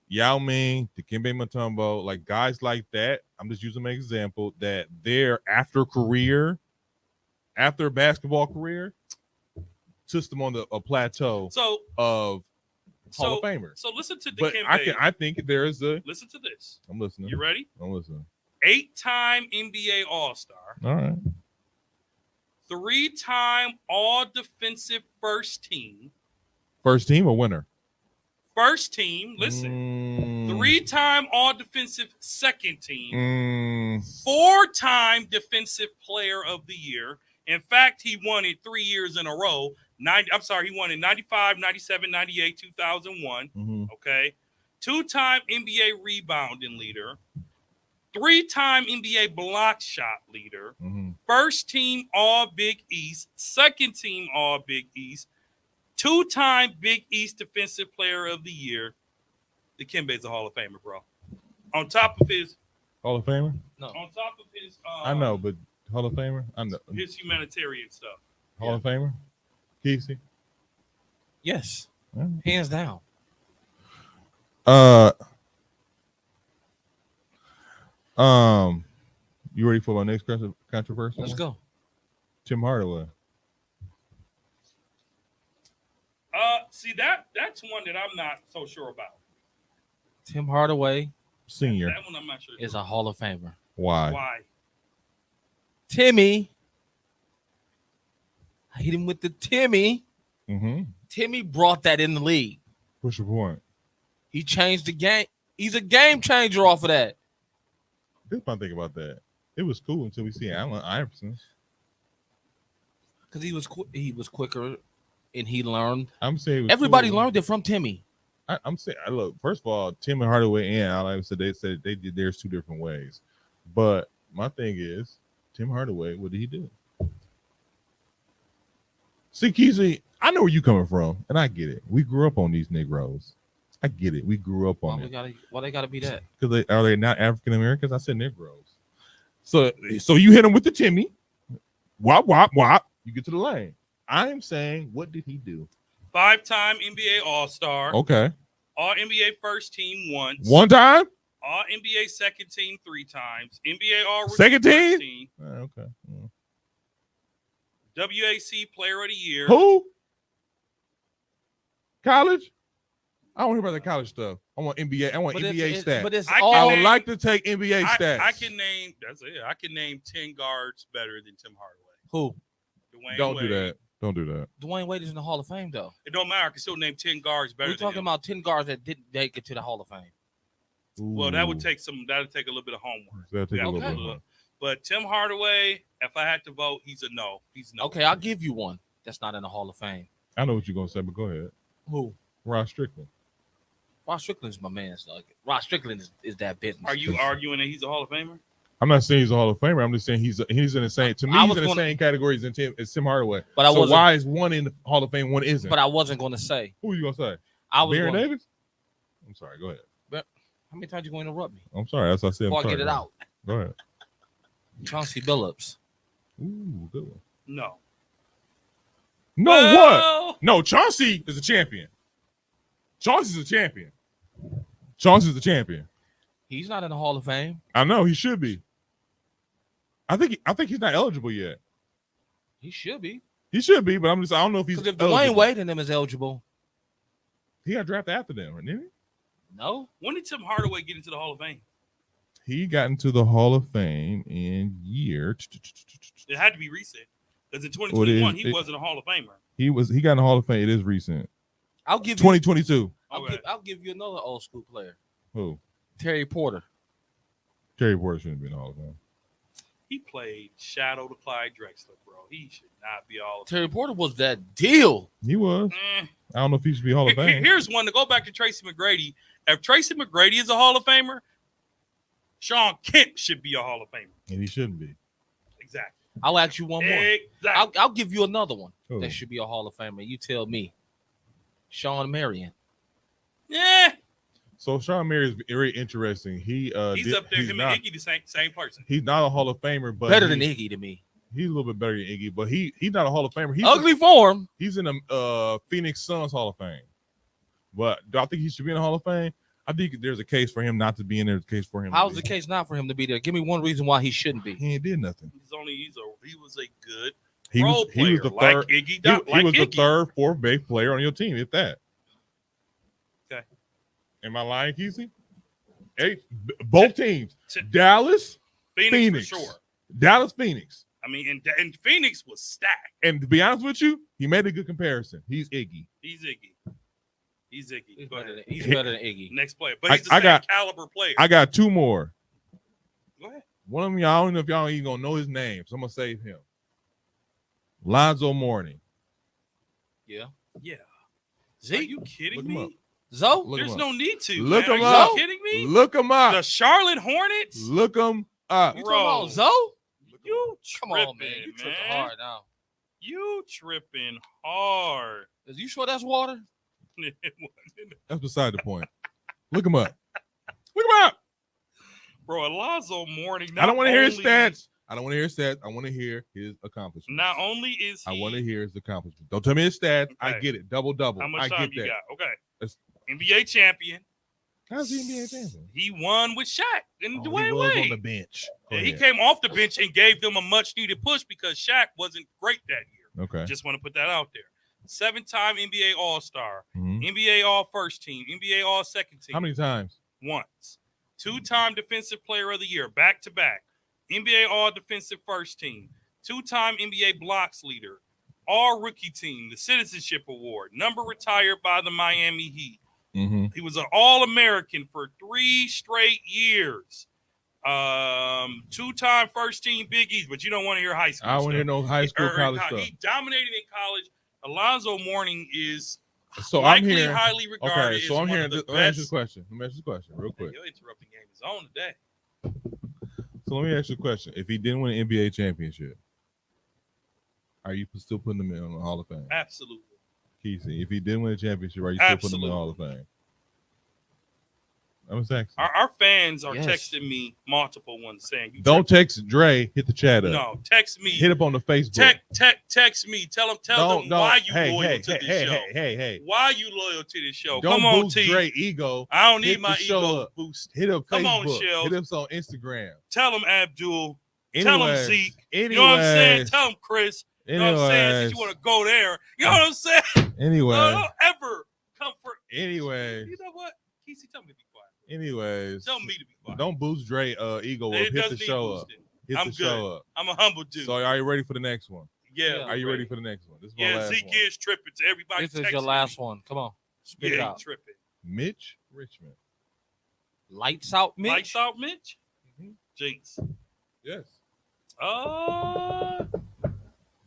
Yao Ming, Dikembe Mutombo, like guys like that, I'm just using an example, that their after basketball career, took them on a plateau So of Hall of Famers. So listen to But Dikembe. I think there is a. Listen to this. I'm listening. You ready? I'm listening. 8-time NBA All-Star, All right. 3-time All-Defensive First Team. First team or winner? First team. Listen. 3-time All-Defensive Second Team. 4-time Defensive Player of the Year. In fact, he won it 3 years in a row. He won in 95, 97, 98, 2001. Okay. 2-time NBA rebounding leader. 3-time NBA block shot leader. First team All Big East. Second team All Big East. 2-time Big East Defensive Player of the Year. Dikembe's a Hall of Famer, bro. On top of his Hall of Famer? No. on top of his I know, but Hall of Famer? I know. his humanitarian stuff. Hall of Famer? Kesey? Yes. All right. Hands down. You ready for my next controversy? Let's go. Tim Hardaway. See that's one that I'm not so sure about. Tim Hardaway Senior. That one I'm not sure. is a Hall of Famer. Why? Why? Timmy. I hit him with the Timmy. Mm-hmm. Timmy brought that in the league. What's your point? He changed the game. He's a game changer off of that. Here's my thing about that. It was cool until we see Allen Iverson. Because he was quicker and he learned. I'm saying it was Everybody cool. learned it from Timmy. I'm saying, look, first of all, Tim and Hardaway and Allen Iverson, they said they did theirs 2 different ways. But my thing is, Tim Hardaway, what did he do? See, Kesey, I know where you coming from, and I get it. We grew up on these Negroes. I get it. We grew up on it. Why they gotta be that? Because are they not African Americans? I said Negroes. So you hit him with the Timmy. Wop, wop, wop. You get to the lane. I am saying, what did he do? 5-time NBA All-Star. Okay. All NBA first team once. One time? All NBA second team 3 times. NBA All Rookie Second first team? Okay. WAC Player of the Year. Who? College? I don't hear about the college stuff. I want NBA. I want But NBA stats. But it's I all. I can would name- like to take NBA stats. I can name. That's it. I can name 10 guards better than Tim Hardaway. Who? Dwayne Don't Wade. do that. Don't do that. Dwayne Wade is in the Hall of Fame, though. It don't matter. I can still name 10 guards better. We're than talking him. about 10 guards that didn't make it to the Hall of Fame. Well, that would Ooh. take some. That would take a little bit of homework. That'll take a Yeah, little okay. bit more. But Tim Hardaway, if I had to vote, he's a no. He's no. Okay, I'll give you one that's not in the Hall of Fame. I know what you're gonna say, but go ahead. Who? Ross Strickland. Ross Strickland's my man. So Ross Strickland is that business. Are you arguing that he's a Hall of Famer? I'm not saying he's a Hall of Famer. I'm just saying he's in the same. To me, I he's was in the gonna- same category as Tim Hardaway. But I so wasn't. why is one in the Hall of Fame, one isn't? But I wasn't going to say. Who are you gonna say? I was. Baron Gonna, Davis? I'm sorry. Go ahead. how many times you going to interrupt me? I'm sorry. That's what I said. I'm Before I sorry. get it out. Go ahead. Chauncey Billups. Ooh, good one. No. No, what? Well, No, Chauncey is a champion. Chauncey's a champion. Chauncey's the champion. He's not in the Hall of Fame. I know he should be. I think he's not eligible yet. He should be. He should be, but I don't know if he's Because if eligible. Dwayne Wade and them is eligible, He got drafted after them, right? Didn't no. when did Tim Hardaway get into the Hall of Fame? he? He got into the Hall of Fame in year. It had to be recent. Because in Well, it 2021, is- he it- wasn't a Hall of Famer. He got in the Hall of Fame. It is recent. I'll give you. 2022. Okay. I'll give you another old school player, Who? Terry Porter. Terry Porter shouldn't be in the Hall of Fame. He played shadow to Clyde Drexler, bro. He should not be all of Terry Porter was that deal. He was. Eh. I don't know if he should be Hall of Fame. Here's one to go back to Tracy McGrady. If Tracy McGrady is a Hall of Famer, Sean Kemp should be a Hall of Famer. And he shouldn't be. Exactly. I'll ask you one more. Exactly. I'll give you another one Who? that should be a Hall of Famer. You tell me. Sean Marion. Yeah, So Sean Mary is very interesting. he's up there. He's Him not, and Iggy, the same person. he's not a Hall of Famer, but Better than Iggy to me. He's a little bit better than Iggy, but he's not a Hall of Famer. Ugly form. He's in the Phoenix Suns Hall of Fame. But do I think he should be in the Hall of Fame? I think there's a case for him not to be in there. There's a case for him. How's to the be. case not for him to be there? Give me one reason why he shouldn't be. He ain't did nothing. He was a good He role was he was the player, third. like Iggy. He, Like he was the Iggy. third, fourth base player on your team, if that. Okay. Am I lying, Kesey? Hey, both teams. T- Dallas, Phoenix for sure. Dallas, Phoenix. I mean, and Phoenix was stacked. And to be honest with you, he made a good comparison. He's Iggy. He's Iggy. He's Go better ahead. than, he's better than Iggy. Next player, but he's the I same got- caliber player. I got two more. Go ahead. One of them, y'all, I don't know if y'all even gonna know his name, so I'm gonna save him. Lonzo Mourning. Yeah. Yeah. Are Zeke? you kidding Look him up. me? Zoe? Look There's him no need to. Look man. him Are up. you kidding me? Look him The up. Charlotte Hornets? Look him up. You Bro. talking about Zoe? You Come on, man. tripping, You tripping man. hard now. You tripping hard. Is you sure that's water? That's beside the point. Look him up. Look him up. Bro, Alonzo Mourning. I don't want to hear his only- stats. I don't want to hear his stats. I want to hear his accomplishments. Not only is he. I want to hear his accomplishments. Don't tell me his stats. I Okay. get it. Double. How I much get time you that. got? Okay. That's- NBA champion. How's he NBA champion? He won with Shaq and Oh, he Dwayne was Wade. on the bench. Go Yeah, he ahead. came off the bench and gave them a much needed push because Shaq wasn't great that year. Okay. Just want to put that out there. 7-time NBA All-Star, Mhm. NBA All First Team, NBA All Second Team. How many times? Once. 2-time Defensive Player of the Year, back to back. NBA All Defensive First Team. 2-time NBA Blocks Leader. All Rookie Team, the Citizenship Award. Number retired by the Miami Heat. Mm-hmm. He was an All-American for 3 straight years. 2-time First Team Big East, but you don't want to hear high school. I want to hear stuff. no high school, college He stuff. dominated in college. Alonzo Mourning is So I'm likely hearing. highly regarded. Okay, as so I'm one hearing. of the Let me ask you a best. question. Let me ask you a question, real quick. Your interrupting game is on today. So let me ask you a question. If he didn't win an NBA championship, are you still putting him in the Hall of Fame? Absolutely. Kesey, if he didn't win a championship, are you still putting him in the Hall of Fame? I'm asking. Our fans are Yes. texting me multiple ones saying, you Don't text Dre. Hit the chat up. No, text me. Hit up on the Facebook. Text me. Tell them why you loyal to this show. Hey. Why you loyal to this show? Don't Come on, boost T. Dre ego. I don't Hit need my the show ego up. boosted. Hit up Come on, Facebook. Shell. Hit us on Instagram. Tell them Abdul. Tell them Anyways, Zeke. You know what I'm saying? Tell them Chris. You know what I'm saying? Since you want to go there. You know what I'm saying? Anyway. Don't ever come for Anyways, You know what? Kesey, tell me to be quiet. anyways, Tell me to be quiet. don't boost Dre ego up. It Hit the doesn't need show up. boosting. Hit I'm the good. show up. I'm a humble dude. So are you ready for the next one? yeah. Yeah. Are you ready for the next one? This is my Yeah, last Zeke one. is tripping to everybody. This is your last one. Come on, spit it Yeah, out. he's tripping. Mitch Richmond. Lights out, Mitch. Lights out, Mitch. Mhm. Jinx. Yes.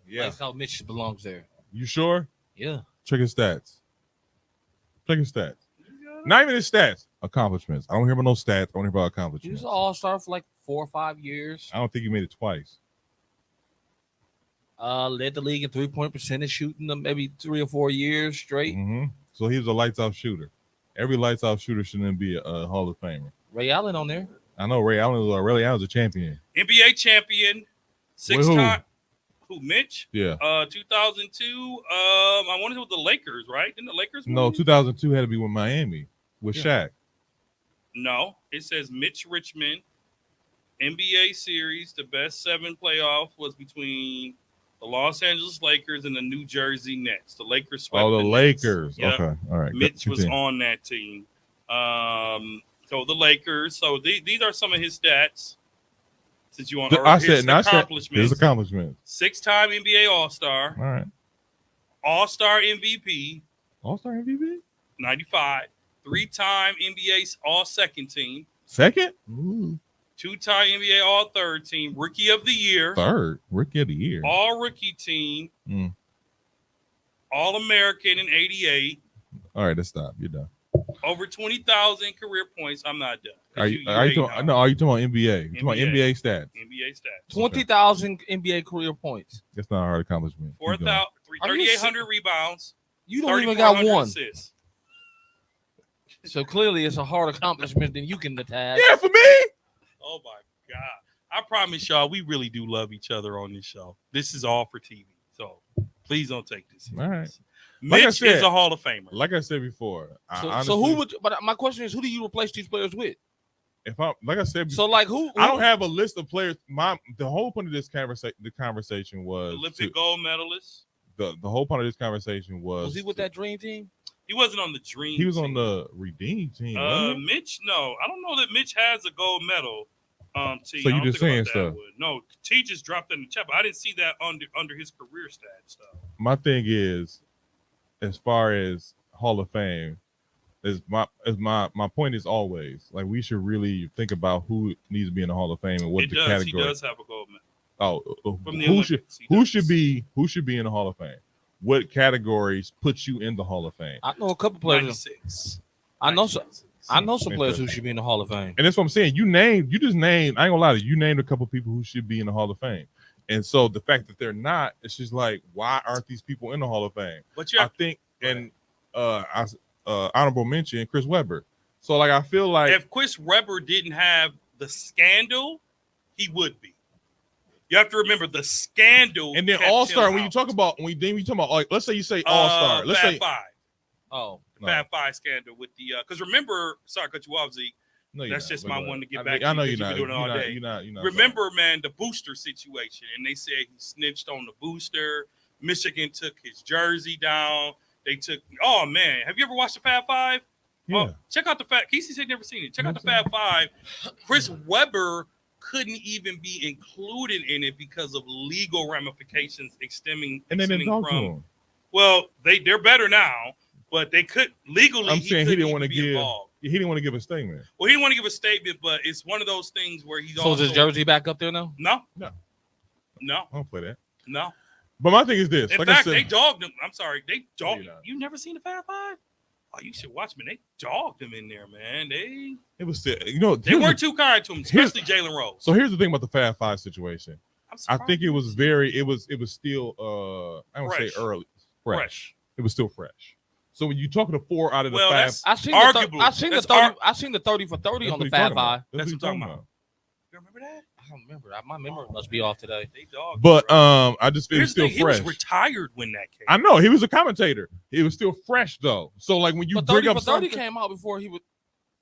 Yeah. Lights out, Mitch belongs there. You sure? Yeah. Check his stats. Check his stats. Not even his stats. Accomplishments. I don't hear about no stats. I want to hear about He accomplishments. was an all-star for like 4 or 5 years. I don't think he made it twice. Led the league in 3-point percentage shooting them maybe 3 or 4 years straight. Mm-hmm. So he was a lights out shooter. Every lights out shooter shouldn't be a Hall of Famer. Ray Allen on there. I know Ray Allen was a champion. NBA champion, With who? 6-time. Who? Mitch? Yeah. 2002. I wanted it with the Lakers, right? Didn't the Lakers? No, win? 2002 had to be with Miami with Yeah. Shaq. No, it says Mitch Richmond. NBA series. The best 7 playoff was between the Los Angeles Lakers and the New Jersey Nets. The Lakers swept. Oh, the Nets. Lakers. Yep. Okay. All right. Mitch was Continue. on that team. So the Lakers. So these are some of his stats. Since you want his accomplishments. His accomplishments. 6-time NBA All-Star, All right. All-Star MVP, All-Star MVP? 95, 3-time NBA All-Second Team, Second? Ooh. 2-time NBA All-Third Team, Rookie of the Year, Third. Rookie of the year. All-Rookie Team, Mm. All-American in 88, All right, let's stop. You're done. over 20,000 career points. I'm not done. Are you talking about NBA? You're talking about NBA stats. NBA stats. 20,000 NBA career points. That's not a hard accomplishment. Keep going. 3,800 rebounds. You don't even got 3,400 one. assists. So clearly it's a hard accomplishment than you can attach. Yeah, for me. Oh my God. I promise y'all, we really do love each other on this show. This is all for TV. So please don't take this serious. All right. Mitch Like I said- is a Hall of Famer. Like I said before, So who would? But my question is, who do you replace these players with? if I like I said So before, like who? I don't have a list of players. The whole point of this conversation was Olympic gold medalist. the whole point of this conversation Was he with that dream team? He wasn't on the dream. He was on team. the Redeem team. wasn't he? Mitch, no. I don't know that Mitch has a gold medal team. So you I don't just think saying about that stuff. one. No, T just dropped that in the chat, but I didn't see that under his career stats though. My thing is, as far as Hall of Fame, my point is always like we should really think about who needs to be in the Hall of Fame and what It the does. category. He does have a gold medal from the who Olympics. should be in the Hall of Fame? What categories put you in the Hall of Fame? I know a couple players. 96. I know some. 96. I know some players who should be in the Hall of Fame. And that's what I'm saying. You just named. I ain't gonna lie to you. You named a couple people who should be in the Hall of Fame. And so the fact that they're not, it's just like, why aren't these people in the Hall of Fame? But you I have, think, and honorable mention Chris Webber. So like, I feel like if Chris Webber didn't have the scandal, he would be. You have to remember the scandal. and then kept All Star. him When you out. talk about like, let's say you say All Star. Let's Fab say Five. Oh, The No. Fab Five scandal with the because remember, sorry, to cut you off, Zeke. no, you're That's not, just but my go one ahead. to get I back think- to I know because you're you've not. been doing it all day. You're not. Remember, man, the booster situation, and they said he snitched on the booster. Michigan took his jersey down. They took. Oh man, have you ever watched the Fab Five? Yeah. Oh, check out the Fab. Casey said never seen it. Check out the Never Fab Five. Chris Webber couldn't even be included in it because of legal ramifications extending and they didn't extending talk to from. him. Well, they're better now, but they could legally. I'm saying he didn't want to be give. involved. He didn't want to give a statement. Well, he didn't want to give a statement, but it's one of those things where he's so also is his jersey back up there now? no, No. no, I don't play that. no. But my thing is this. In like fact, I said, they dogged him. I'm sorry, they dogged. you're not. You never seen the Fab Five? Oh, you should watch me. They dogged him in there, man. They it was still, they weren't too kind to him, here's- especially Jalen Rose. So here's the thing about the Fab Five situation. I'm I surprised. think it was still I don't say Fresh. early. fresh. It was still fresh. So when you talking to 4 out of the Well, 5, that's- I seen Arguably. I seen the That's 30. I seen the 30 for 30 that's on what the he Fab talking about. Five. That's what That's he what I'm talking talking about. You remember that? I don't remember. My memory must be off today. They dogged. But him, bro. I just feel Here's it's the still thing, he fresh. was retired when that came. I know he was a commentator. He was still fresh though. So like when you But bring 30 up for 30 something, came out before he was.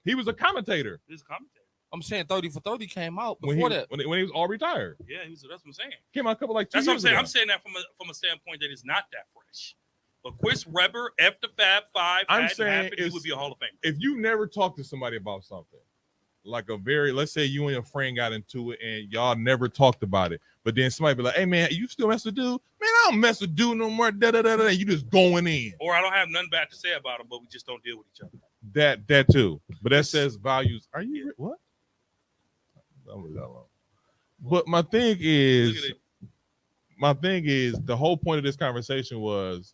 he was a commentator His commentator. I'm saying 30 for 30 came out when before he that. when he was all retired. Yeah, that's what I'm saying. Came out a couple like 2 That's what I'm years saying. ago. I'm saying that from a standpoint that it's not that fresh. But Chris Webber, F the Fab Five, I'm hadn't saying happened, he it's- would be a Hall of Famer. If you never talk to somebody about something, like let's say you and your friend got into it and y'all never talked about it, but then somebody be like, "Hey man, you still mess with dude? Man, I don't mess with dude no more." Da da da da. You just going in. Or I don't have nothing bad to say about him, but we just don't deal with each other. That too, but that says values. Are you what? Don't leave that alone. But my thing Look is, at it. the whole point of this conversation was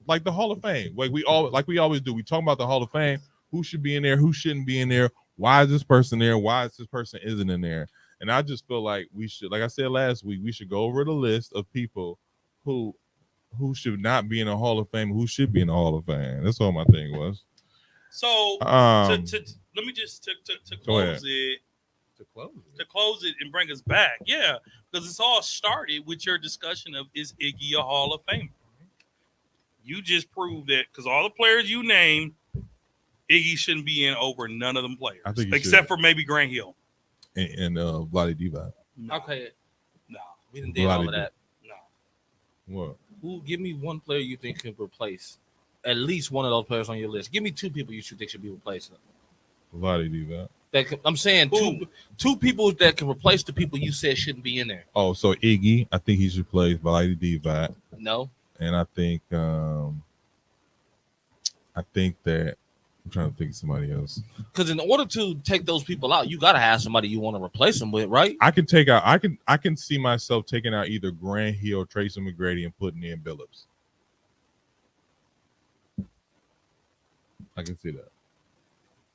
like the Hall of Fame. Like we always do. We talk about the Hall of Fame. Who should be in there? Who shouldn't be in there? Why is this person there? Why is this person isn't in there? And I just feel like we should, like I said last week, we should go over the list of people who should not be in the Hall of Fame, who should be in the Hall of Fame. That's all my thing was. So Um, let me just to Go ahead. close it. to To close it and bring us back, yeah, because it's all started with your discussion of is Iggy a Hall of Famer? You just proved that because all the players you named, Iggy shouldn't be in over none of them players, I think he except should. for maybe Grant Hill. and Vlade Divac. No, Okay, no, we didn't did all of that. no. What? Who? Give me one player you think can replace at least one of those players on your list. Give me two people you should think should be replaced. Vlade Divac. I'm saying Who? two people that can replace the people you said shouldn't be in there. Oh, so Iggy, I think he should play Vlade Divac, No, and I think that I'm trying to think of somebody else. because in order to take those people out, you got to have somebody you want to replace them with, right? I can take out. I can see myself taking out either Grant Hill, Tracy McGrady, and putting in Billups. I can see that.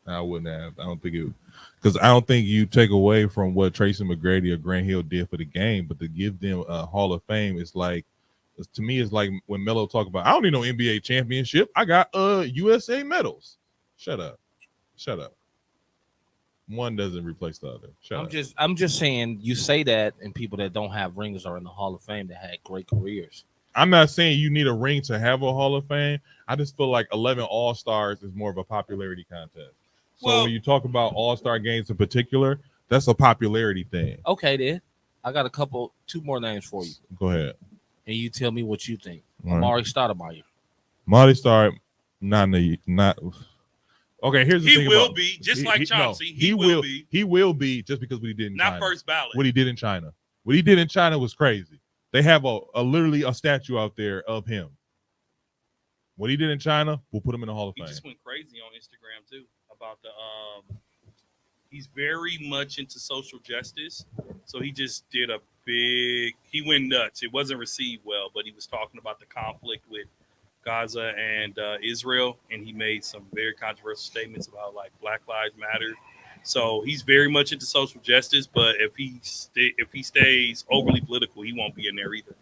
I wouldn't have. I don't think it, because I don't think you take away from what Tracy McGrady or Grant Hill did for the game, but to give them a Hall of Fame is like, to me, it's like when Melo talk about, I don't need no NBA championship. I got USA medals. Shut up. One doesn't replace the other. Shut up. I'm just saying you say that, and people that don't have rings are in the Hall of Fame that had great careers. I'm not saying you need a ring to have a Hall of Fame. I just feel like 11 All-Stars is more of a popularity contest. So Well- when you talk about All-Star games in particular, that's a popularity thing. Okay, then I got two more names for you, Go ahead. and you tell me what you think. All right. Amari Stoudemire. Marty Starr, not. Okay, here's the He thing will about- be just he- like no, Chauncey. he will be. He will be just because what he did in Not China. first ballot. What he did in China. What he did in China was crazy. They have a literally a statue out there of him. What he did in China, we'll put him in the Hall of He Fame. just went crazy on Instagram too about the he's very much into social justice. So he just did he went nuts. It wasn't received well, but he was talking about the conflict with Gaza and Israel, and he made some very controversial statements about like Black Lives Matter. So he's very much into social justice, but if he stays overly political, he won't be in there either.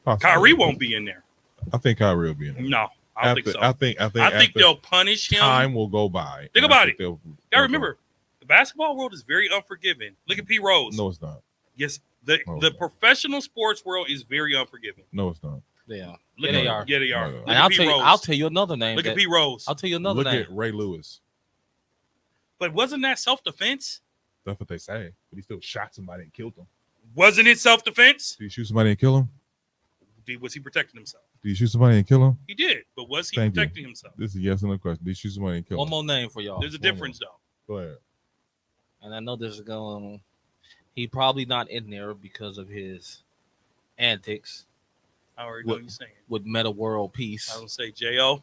Possibly. Kyrie won't be in there. I think Kyrie will be in there. No, I don't think so. I think I think after they'll punish him. time will go by. Think and I about think it. they'll- Gotta remember, the basketball world is very unforgiving. Look at P. Rose. No, it's not. Yes, the No. professional sports world is very unforgiving. No, it's not. Yeah, Look yeah, at, they are. Yeah, they are. No. Look And at I'll P. tell you, Rose. I'll tell you another name. Look at that- P. Rose. I'll tell you another Look name. at Ray Lewis. But wasn't that self-defense? That's what they say. But he still shot somebody and killed them. Wasn't it self-defense? Did he shoot somebody and kill him? Was he protecting himself? Did he shoot somebody and kill him? He did, but was he Thank you. protecting himself? This is a yes or no question. Did he shoot somebody and kill One him? more name for y'all, There's a One difference, though. Go ahead. and I know this is going. He probably not in there because of his antics I already know what you're saying. with Meta World Peace. I don't say J.O.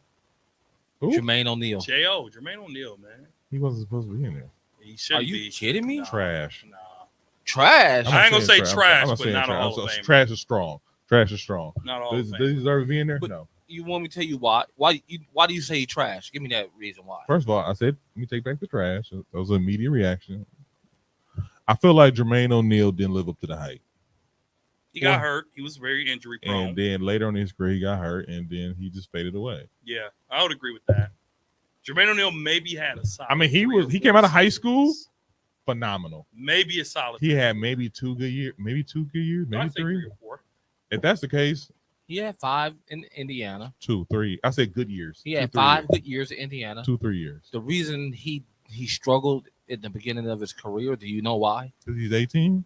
Who? Jermaine O'Neal. J.O. Jermaine O'Neal, man. He wasn't supposed to be in there. He shouldn't Are you be. kidding me? Nah, Trash. Nah. Trash. I ain't gonna say saying trash, I'm but saying not a trash. Hall of I'm saying Famer. Trash is strong. Trash is strong. Not all Does of he deserve to be in there? But- No. You want me to tell you why? Why do you say he trash? Give me that reason why. First of all, I said, let me take back the trash. That was an immediate reaction. I feel like Jermaine O'Neal didn't live up to the hype. He got hurt. He was very injury prone. And then later on in his career, he got hurt, and then he just faded away. Yeah, I would agree with that. Jermaine O'Neal maybe had a solid. I mean, he 3 or came 4 out of high school, seasons. phenomenal. Maybe a solid. He had maybe 2 good years, maybe 2 good years, No, I'd maybe say 3. 3 or 4. If that's the case, He had 5 in Indiana. 2, 3. I said good years. He 2, had 3 5 years. good years in Indiana. 2, 3 years. The reason he struggled at the beginning of his career, do you know why? He's 18.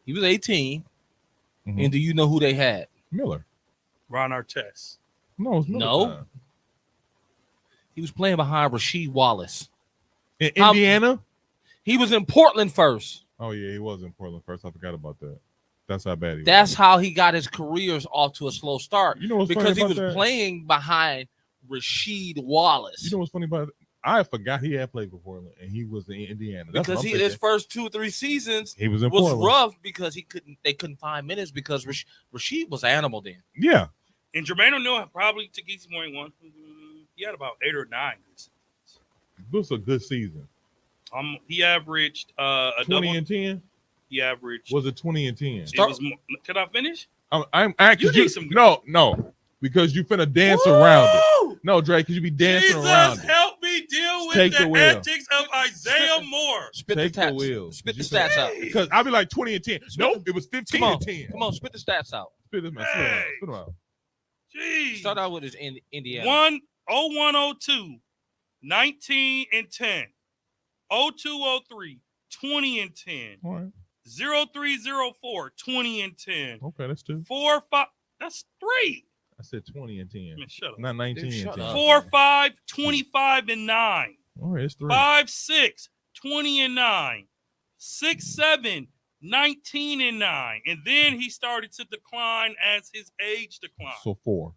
He was 18, Mhm. and do you know who they had? Miller. Ron Artest. No, it's No. Time. He was playing behind Rasheed Wallace. In Indiana? He was in Portland first. Oh, yeah, he was in Portland first. I forgot about that. That's how bad he was. That's how he got his careers off to a slow start. You know what's because funny he about was that? playing behind Rasheed Wallace. You know what's funny about it? I forgot he had played for Portland and he was in Indiana. That's because what I'm his thinking. first 2 or 3 seasons He was in was Portland. rough because they couldn't find minutes because Rasheed was an animal then. Yeah. And Jermaine O'Neal probably to Geeky's point one. He had about 8 or 9 good seasons. This was a good season. He averaged a 20 double. and 10? He averaged. Was it 20 and 10? It was more, can I finish? I'm actually You need some- no, because you finna dance around it. No, Dre, because you be dancing Jesus, around it. help me deal with Take the the wheel. antics of Isaiah Moore. Spit Take the the stats. wheel. Spit the You said- stats out. Because I'll be like 20 and 10. Nope, it was 15 Come on, and 10. come on, spit the stats out. Spit them out. Hey. Spit them out. Jeez. Start out with his Indiana. 1-01-02, 19 and 10. 02-03, 20 and 10. All right. 03-04, 20 and 10. Okay, that's 2. 4-5, that's 3. I said 20 and 10. Man, shut up. Not 19 Dude, and shut 10. up. 4-5, 25 and 9. All right, it's 3. 5-6, 20 and 9. 6-7, 19 and 9. And then he started to decline as his age declined. So 4.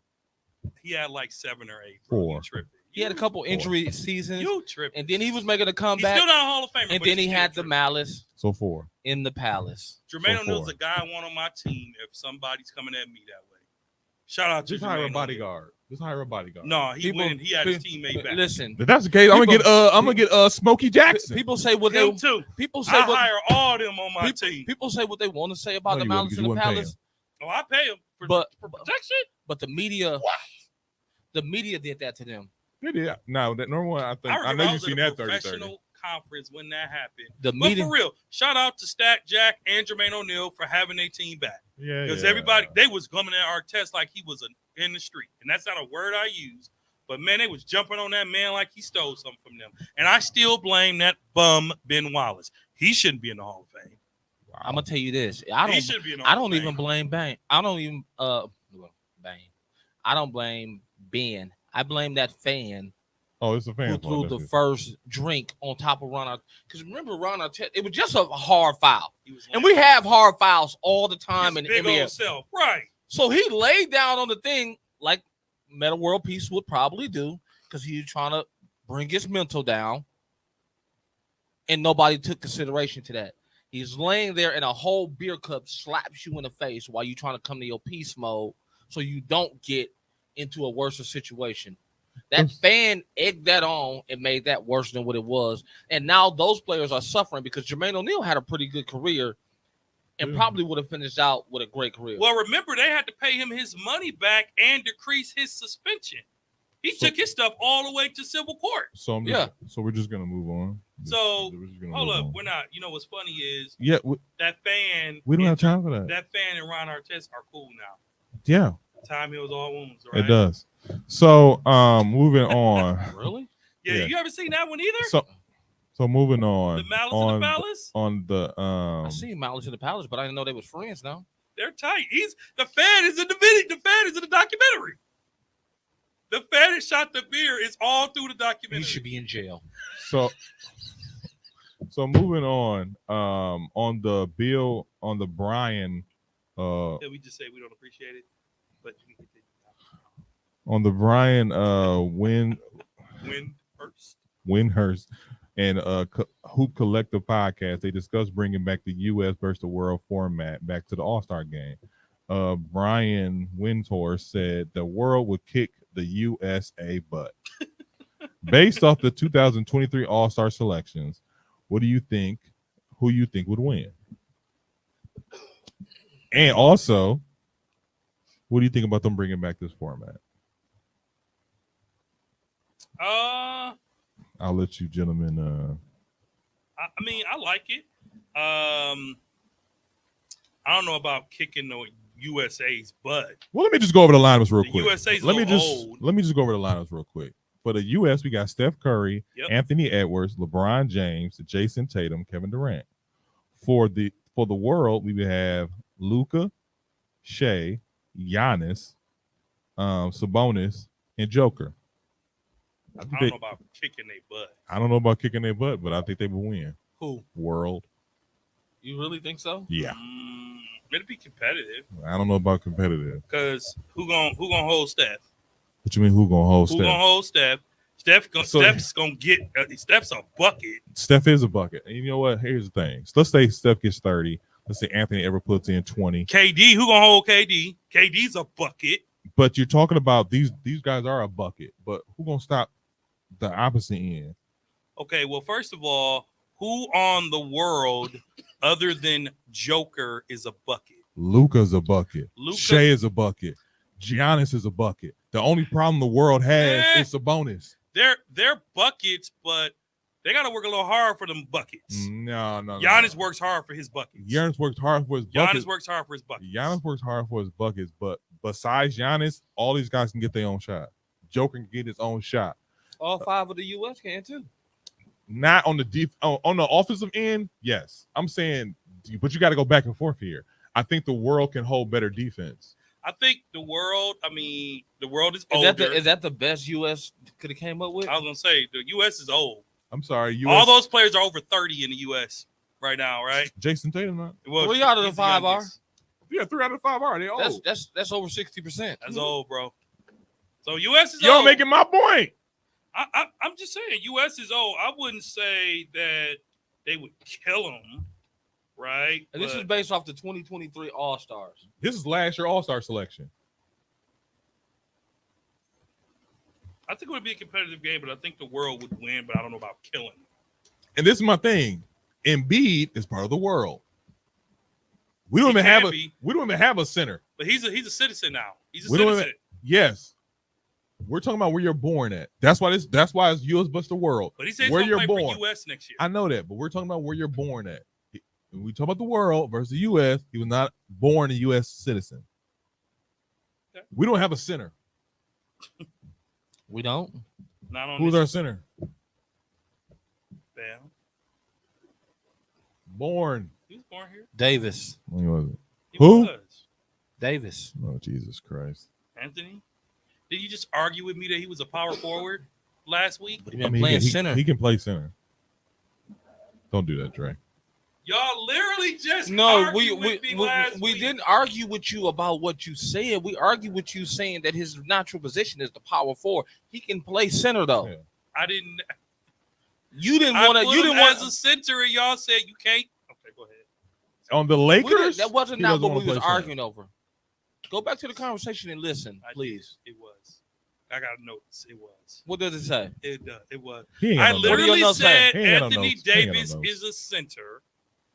He had like 7 or 8. Bro. 4. You tripping. He had a couple injury seasons, You tripping. and then he was making a He's comeback, still not a Hall of Famer. and but then he's he still had the tripping. malice So 4. in the palace. Jermaine So O'Neal's 4. a guy I want on my team if somebody's coming at me that way. Shout out to Just hire a Jermaine bodyguard. Just hire a bodyguard. O'Neal. No, he People- went. He had his teammate back. Listen, If that's the case, I'm gonna get Smokey Jackson. people say what Him they too. people say I what hire all them on my team. people say what they want to say about No, the you malice wouldn't, in the 'cause you wouldn't pay palace, Oh, I pay him for but protection. but the media What? the media did that to them. Yeah. Now that number one, I think I remember know I you've was seen at a that 30-30. professional conference when that happened. The But media for real, shout out to Stack Jack and Jermaine O'Neal for having their team back. Yeah. Because yeah. everybody, they was coming at our test like he was in the street. And that's not a word I use. But, man, they was jumping on that man like he stole something from them. And I still blame that bum Ben Wallace. He shouldn't be in the Hall of Fame. Wow. I'm gonna tell you this. He I should be in the Hall I of don't Fame. even blame Bane. I don't even Bane. I don't blame Ben. I blame that fan Oh, it's a fan. who fault, threw the that's it. first drink on top of Ron Artest. Because remember, Ron Artest, it was just a hard foul. He was And we have hard fouls all the his time in the big NBA. old self. Right. So he laid down on the thing like Meta World Peace would probably do because he was trying to bring his mental down. And nobody took consideration to that. He's laying there and a whole beer cup slaps you in the face while you're trying to come to your peace mode so you don't get into a worse situation. That fan egged that on and made that worse than what it was. And now those players are suffering because Jermaine O'Neal had a pretty good career and Yeah. probably would have finished out with a great career. Well, remember, they had to pay him his money back and decrease his suspension. He So- took his stuff all the way to civil court. So I'm just, so we're just gonna move on. So, We're just gonna Hold move up. on. We're not. You know what's funny is Yeah, that fan. we don't have and- time for that. That fan and Ron Artest are cool now. Yeah, Time heals all wounds, right? it does. So moving on. Really? Yeah, Yeah. you ever seen that one either? So moving on. The Malice on in the Palace? on the I seen Malice in the Palace, but I didn't know they was friends now. They're tight. The fan is in the video. The fan is in the documentary. The fan that shot the beer is all through the He documentary. should be in jail. so moving on the bill on the Brian Yeah, we just say we don't appreciate it, but we can on the Brian win first. Windhurst and Hoop Collective podcast, they discussed bringing back the U.S. versus the world format back to the All-Star game. Brian Windhorst said the world would kick the USA butt. Based off the 2023 All-Star selections, what do you think? Who you think would win? And also, what do you think about them bringing back this format? I'll let you gentlemen. I mean, I like it. I don't know about kicking the USA's butt. Well, let me just go over the lineups real The quick. USA's let me just old. let me just go over the lineups real quick. For the US, we got Steph Curry, Yep. Anthony Edwards, LeBron James, Jason Tatum, Kevin Durant. For the world, we would have Luka, Shea, Giannis, Sabonis, and Joker. I don't know about kicking their butt. I don't know about kicking their butt, but I think they will win. Who? World. You really think so? Yeah. It'll be competitive. I don't know about competitive. Because who gonna hold Steph? What you mean? Who gonna hold Who Steph? gonna hold Steph? Steph's gonna get. Steph's a bucket. Steph is a bucket. And you know what? Here's the thing. So let's say Steph gets 30. Let's say Anthony ever puts in 20. KD, who gonna hold KD? KD's a bucket. But you're talking about these guys are a bucket. But who gonna stop the opposite end? Okay, well, first of all, who on the world other than Joker is a bucket? Luka's a bucket. Luka- Shea is a bucket. Giannis is a bucket. The only problem the world has Eh. is Sabonis. They're buckets, but they gotta work a little hard for them buckets. No. Giannis works hard for his buckets. Giannis works hard for his buckets. Giannis works hard for his buckets. Giannis works hard for his buckets, but besides Giannis, all these guys can get their own shot. Joker can get his own shot. All 5 of the U.S. can too. Not on the on the offensive end, yes. I'm saying, but you got to go back and forth here. I think the world can hold better defense. I think the world is Is older. that the best U.S. could have came up with? I was gonna say the U.S. is old. I'm sorry, All those players are over 30 in the U.S. right now, right? Jason Tatum, not. Well, 3 out of the he's 5 are. youngest. Yeah, 3 out of 5 are. They old. That's over 60%. That's old, bro. So U.S. is You're old. making my point. I'm just saying U.S. is old. I wouldn't say that they would kill them, right? And this But is based off the 2023 All Stars. This is last year All-Star selection. I think it would be a competitive game, but I think the world would win. But I don't know about killing. And this is my thing. Embiid is part of the world. We don't He even have can a be. we don't even have a center. But he's a citizen now. He's a We don't citizen. Yes. We're talking about where you're born at. That's why it's US versus the world. But he says where he's gonna you're play born. for U.S. next year. I know that, but we're talking about where you're born at. When we talk about the world versus the US, he was not born a US citizen. Okay. We don't have a center. We don't. Not on Who's this our center? band. Born. He was born here. Davis. When was it? He Who? was. Davis. Oh, Jesus Christ. Anthony. Did you just argue with me that he was a power forward last week? But he been playing center. He can play center. Don't do that, Dre. Y'all literally just No, argued with me last we week. didn't argue with you about what you said. We argued with you saying that his natural position is the power forward. He can play center though. Yeah. I didn't. You didn't I want to. put You him didn't want as a center, and y'all said you can't. Okay, go ahead. On the Lakers, that wasn't he not doesn't what wanna we was play center. arguing over. Go back to the conversation and listen, I did. please. It was. I got notes. It was. What does it say? It was. He ain't got I no notes. What do your literally notes say? said He ain't got no Anthony notes. He ain't got no Davis notes. is a center.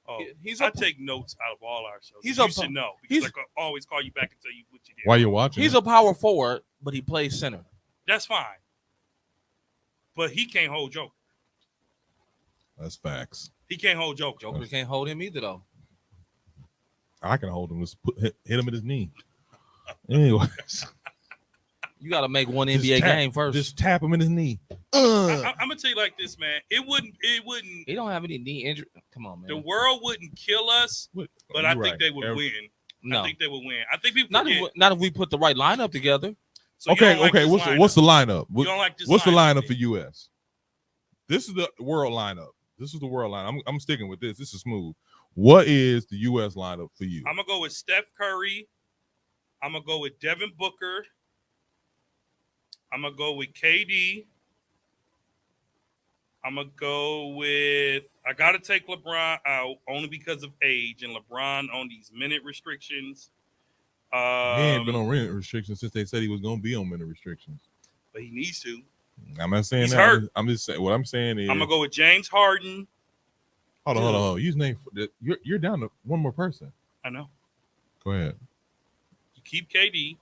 Oh, He's I a take notes out of all our shows. He's you a- should know he's- because I always call you back and tell you what you did. While you're watching, he's a power forward, but he plays center. That's fine, but he can't hold Joker. that's facts. He can't hold Joker. Joker can't hold him either though. I can hold him. Just hit him at his knee. Anyways, You got to make one Just NBA tap- game first. just tap him in his knee. I'm gonna tell you like this, man. It wouldn't. He don't have any knee injury. Come on, The man. world wouldn't kill us, but I think they would win. No, I think they would win. I think people not forget. if we put the right lineup together. So you Okay, don't like okay. this What's the lineup. lineup? You don't like this What's the lineup then? for US? This is the world lineup. This is the world lineup. I'm sticking with this. This is smooth. What is the US lineup for you? I'm gonna go with Steph Curry. I'm gonna go with Devin Booker. I'm gonna go with KD. I'm gonna go with. I gotta take LeBron out only because of age and LeBron on these minute restrictions. He ain't been on minute restrictions since they said he was gonna be on minute restrictions. But he needs to. I'm not saying He's that. hurt. I'm just saying. What I'm saying is, I'm gonna go with James Harden. hold on. Use name. You're down to one more person. I know. Go ahead. You keep KD.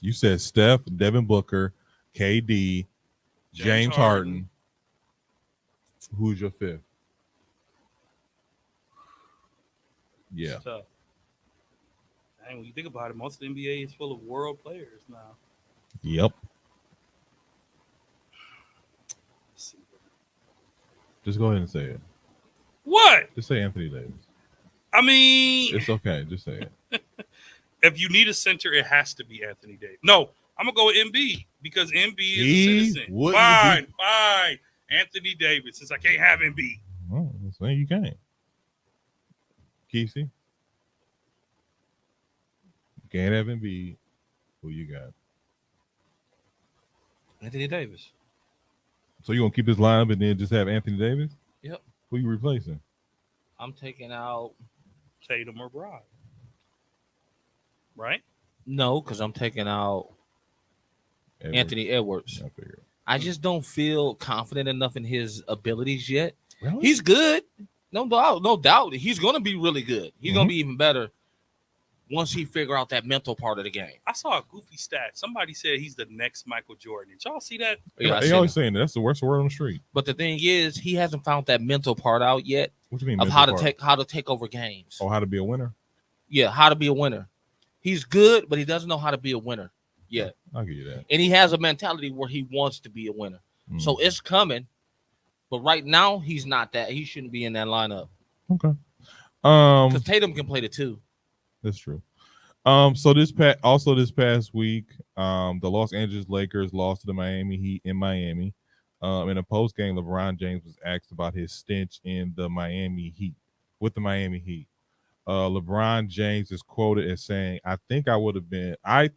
You said Steph, Devin Booker, KD, James Harden. Who's your fifth? Yeah. It's tough. Dang, when you think about it, most of the NBA is full of world players now. Yep. Let's see. Just go ahead and say it. What? Just say Anthony Davis. I mean, It's okay. Just say it. If you need a center, it has to be Anthony Davis. No, I'm gonna go with Embiid because Embiid is a citizen. Fine. Anthony Davis, since I can't have Embiid. Oh, so you can't. Kesey, you can't have Embiid. Who you got? Anthony Davis. So you gonna keep this lineup and then just have Anthony Davis? Yep. Who you replacing? I'm taking out Tatum or Brown. Right? no, because I'm taking out Edwards. Anthony Edwards. I figured. I just don't feel confident enough in his abilities yet. Really? He's good, no doubt. He's gonna be really good. He's gonna be even better once he figure out that mental part of the game. I saw a goofy stat. Somebody said he's the next Michael Jordan. Did y'all see that? Yeah, they always saying that. That's the worst word on the street. but the thing is, he hasn't found that mental part out yet What you mean? of mental how part? to take over games. Oh, how to be a winner? Yeah, how to be a winner. He's good, but he doesn't know how to be a winner yet. I'll give you that. And he has a mentality where he wants to be a winner. Mm. So it's coming. But right now, he's not that. He shouldn't be in that lineup. Okay. Because Tatum can play the two. That's true. So this past week, the Los Angeles Lakers lost to the Miami Heat in Miami. In a post game, LeBron James was asked about his stench in the Miami Heat with the Miami Heat. LeBron James is quoted as saying, I think I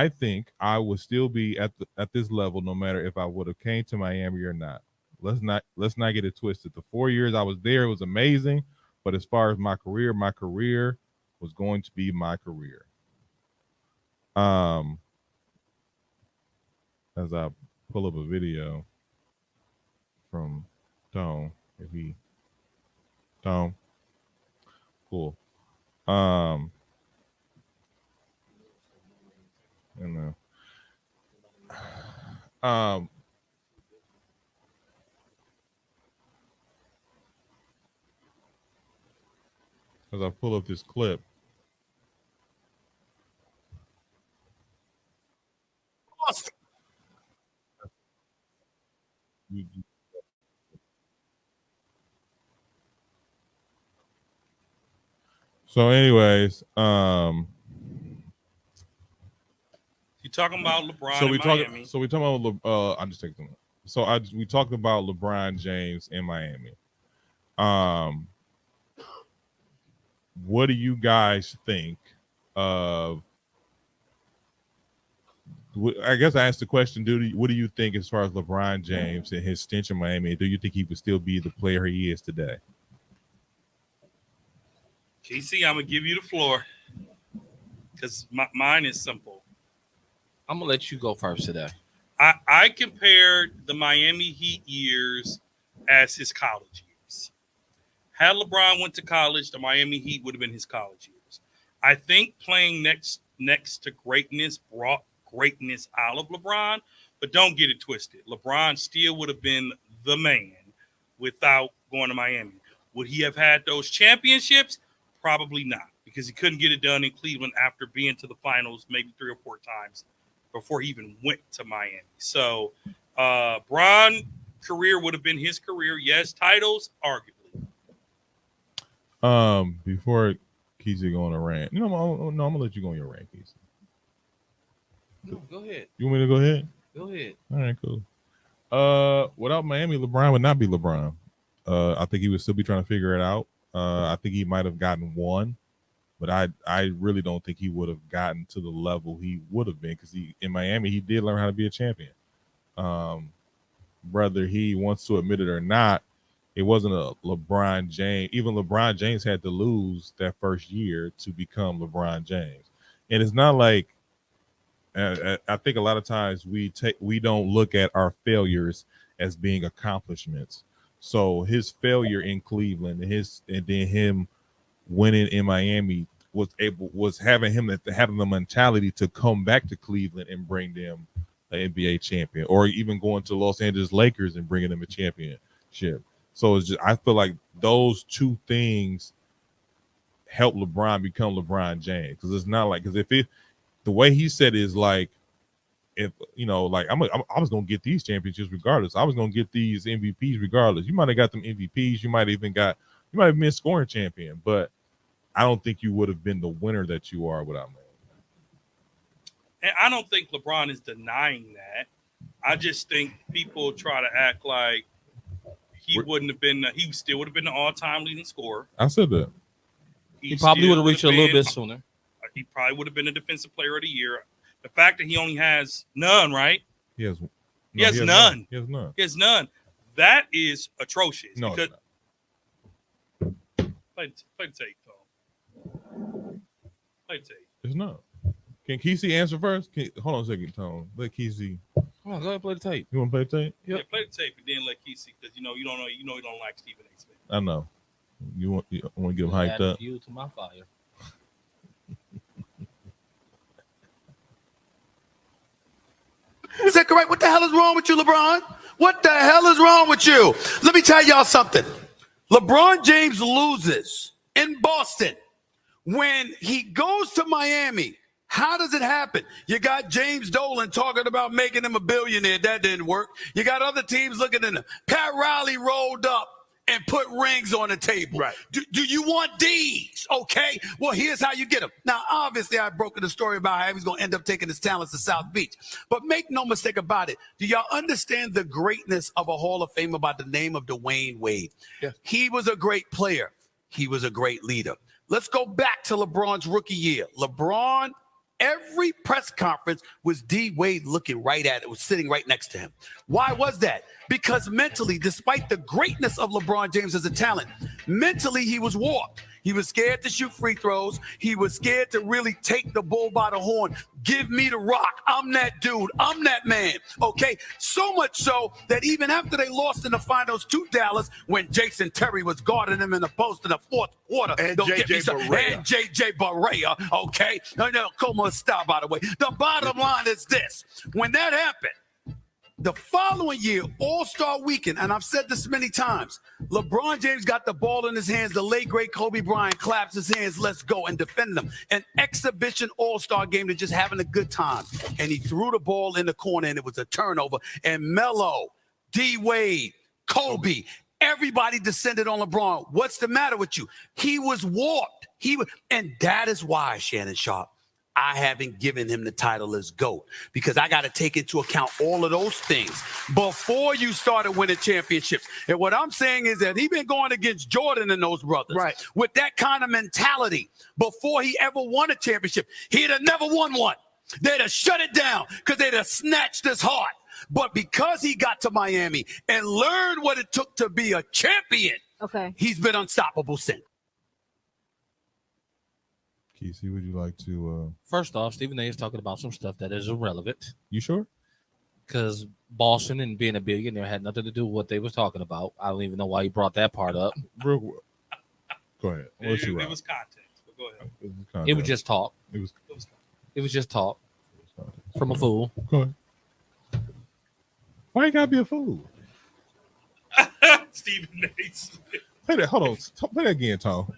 think I would still be at this level no matter if I would have came to Miami or not. Let's not get it twisted. The 4 years I was there, it was amazing. But as far as my career was going to be my career. As I pull up a video from Tone, Tone, cool. As I pull up this clip. So, anyways, You talking about LeBron? so we in talking. Miami. So we talking about. I'm just taking. So we talked about LeBron James in Miami. What do you guys think of? I guess I asked the question. What do you think as far as LeBron James and his stench in Miami? Do you think he would still be the player he is today? KC, I'm gonna give you the floor because mine is simple. I'm going to let you go first today. I compared the Miami Heat years as his college years. Had LeBron went to college, the Miami Heat would have been his college years. I think playing next to greatness brought greatness out of LeBron, but don't get it twisted. LeBron still would have been the man without going to Miami. Would he have had those championships? Probably not, because he couldn't get it done in Cleveland after being to the finals maybe 3 or 4 times before he even went to Miami. So Bron career would have been his career. Yes, titles, arguably. Before Kesey go on a rant, I'm gonna let you go on your rant, Kesey. No, go ahead. You want me to go ahead? Go ahead. All right, cool. Without Miami, LeBron would not be LeBron. I think he would still be trying to figure it out. I think he might have gotten one, but I really don't think he would have gotten to the level he would have been, because in Miami he did learn how to be a champion. Whether he wants to admit it or not, it wasn't a LeBron James. Even LeBron James had to lose that first year to become LeBron James, and it's not like. I think a lot of times we don't look at our failures as being accomplishments. So his failure in Cleveland and then him winning in Miami was having the mentality to come back to Cleveland and bring them an NBA champion, or even going to Los Angeles Lakers and bringing them a championship. So it's just, I feel like those two things help LeBron become LeBron James, because it's not like, the way he said it is like, if I was gonna get these championships regardless. I was gonna get these MVPs regardless. You might have got them MVPs. You might have been scoring champion, but I don't think you would have been the winner that you are without Miami. And I don't think LeBron is denying that. I just think people try to act like he wouldn't have been. He still would have been the all-time leading scorer. I said that. He probably would have reached it a little bit sooner. He probably would have been the defensive player of the year. The fact that he only has none, right? He has none. He has none. He has none. That is atrocious. No, because play the tape, though. Play the tape. it's not. Can Kesey answer first? Hold on a second, Tone. Let Kesey. Come on, go ahead and play the tape. You want to play the tape? Yeah, play the tape and then let Kesey, because you don't know. You don't like Stephen A. Smith. I know. You want to get him hyped Add up? fuel to my fire. Zachary, what the hell is wrong with you, LeBron? What the hell is wrong with you? Let me tell y'all something. LeBron James loses in Boston. When he goes to Miami, how does it happen? You got James Dolan talking about making him a billionaire. That didn't work. You got other teams looking at him. Pat Riley rolled up and put rings on the table. Right. Do you want D's? Okay. Well, here's how you get them. Now, obviously, I've broken the story about how he's going to end up taking his talents to South Beach. But make no mistake about it. Do y'all understand the greatness of a Hall of Famer by the name of Dwayne Wade? Yeah. He was a great player. He was a great leader. Let's go back to LeBron's rookie year. LeBron, every press conference was D Wade looking right at it, was sitting right next to him. Why was that? Because mentally, despite the greatness of LeBron James as a talent, mentally he was warped. He was scared to shoot free throws. He was scared to really take the bull by the horn. Give me the rock. I'm that dude. I'm that man. Okay. So much so that even after they lost in the finals to Dallas, when Jason Terry was guarding them in the post in the fourth quarter, And don't get me J.J. Barea. and JJ Barea. Okay. No, Como style, by the way. The bottom line is this. When that happened, the following year, All-Star Weekend, and I've said this many times, LeBron James got the ball in his hands. The late, great Kobe Bryant claps his hands, let's go, and defend them. An exhibition All-Star game to just having a good time. And he threw the ball in the corner, and it was a turnover. And Melo, D-Wade, Kobe, everybody descended on LeBron. What's the matter with you? He was warped. And that is why, Shannon Sharp, I haven't given him the title as GOAT, because I got to take into account all of those things before you started winning championships. And what I'm saying is that he's been going against Jordan and those brothers with that kind of mentality before he ever won a championship. He'd have never won one. They'd have shut it down because they'd have snatched his heart. But because he got to Miami and learned what it took to be a champion, he's been unstoppable since. Kesey, would you like to? First off, Stephen A. is talking about some stuff that is irrelevant You sure? because Boston and being a billionaire had nothing to do with what they was talking about. I don't even know why he brought that part up. Go ahead. What you It was context, but go ahead. It was just talk. It was. It was just talk from a fool. Go ahead. Why you gotta be a fool? Stephen A. Smith. Play that. Hold on. Play that again, Tom.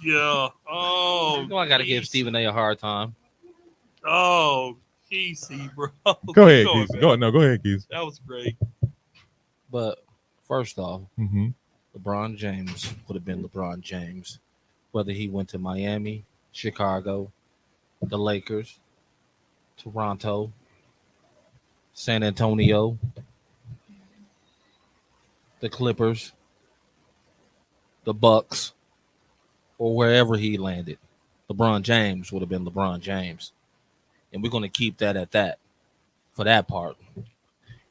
Yeah. Oh. You know I got to give Stephen A. a hard time. Oh, Kesey, bro. Go ahead, Go on, Kesey. man. Go ahead, Kesey. That was great. But first off, Mm-hmm. LeBron James would have been LeBron James, whether he went to Miami, Chicago, the Lakers, Toronto, San Antonio, the Clippers, the Bucks, or wherever he landed. LeBron James would have been LeBron James. And we're going to keep that at that for that part.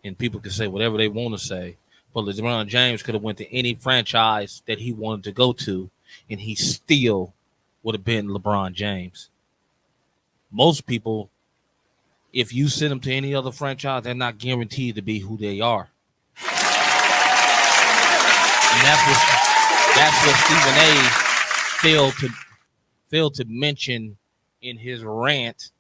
And people can say whatever they want to say. But LeBron James could have went to any franchise that he wanted to go to, and he still would have been LeBron James. Most people, if you send them to any other franchise, they're not guaranteed to be who they are. And that's what Stephen A. failed to mention in his rant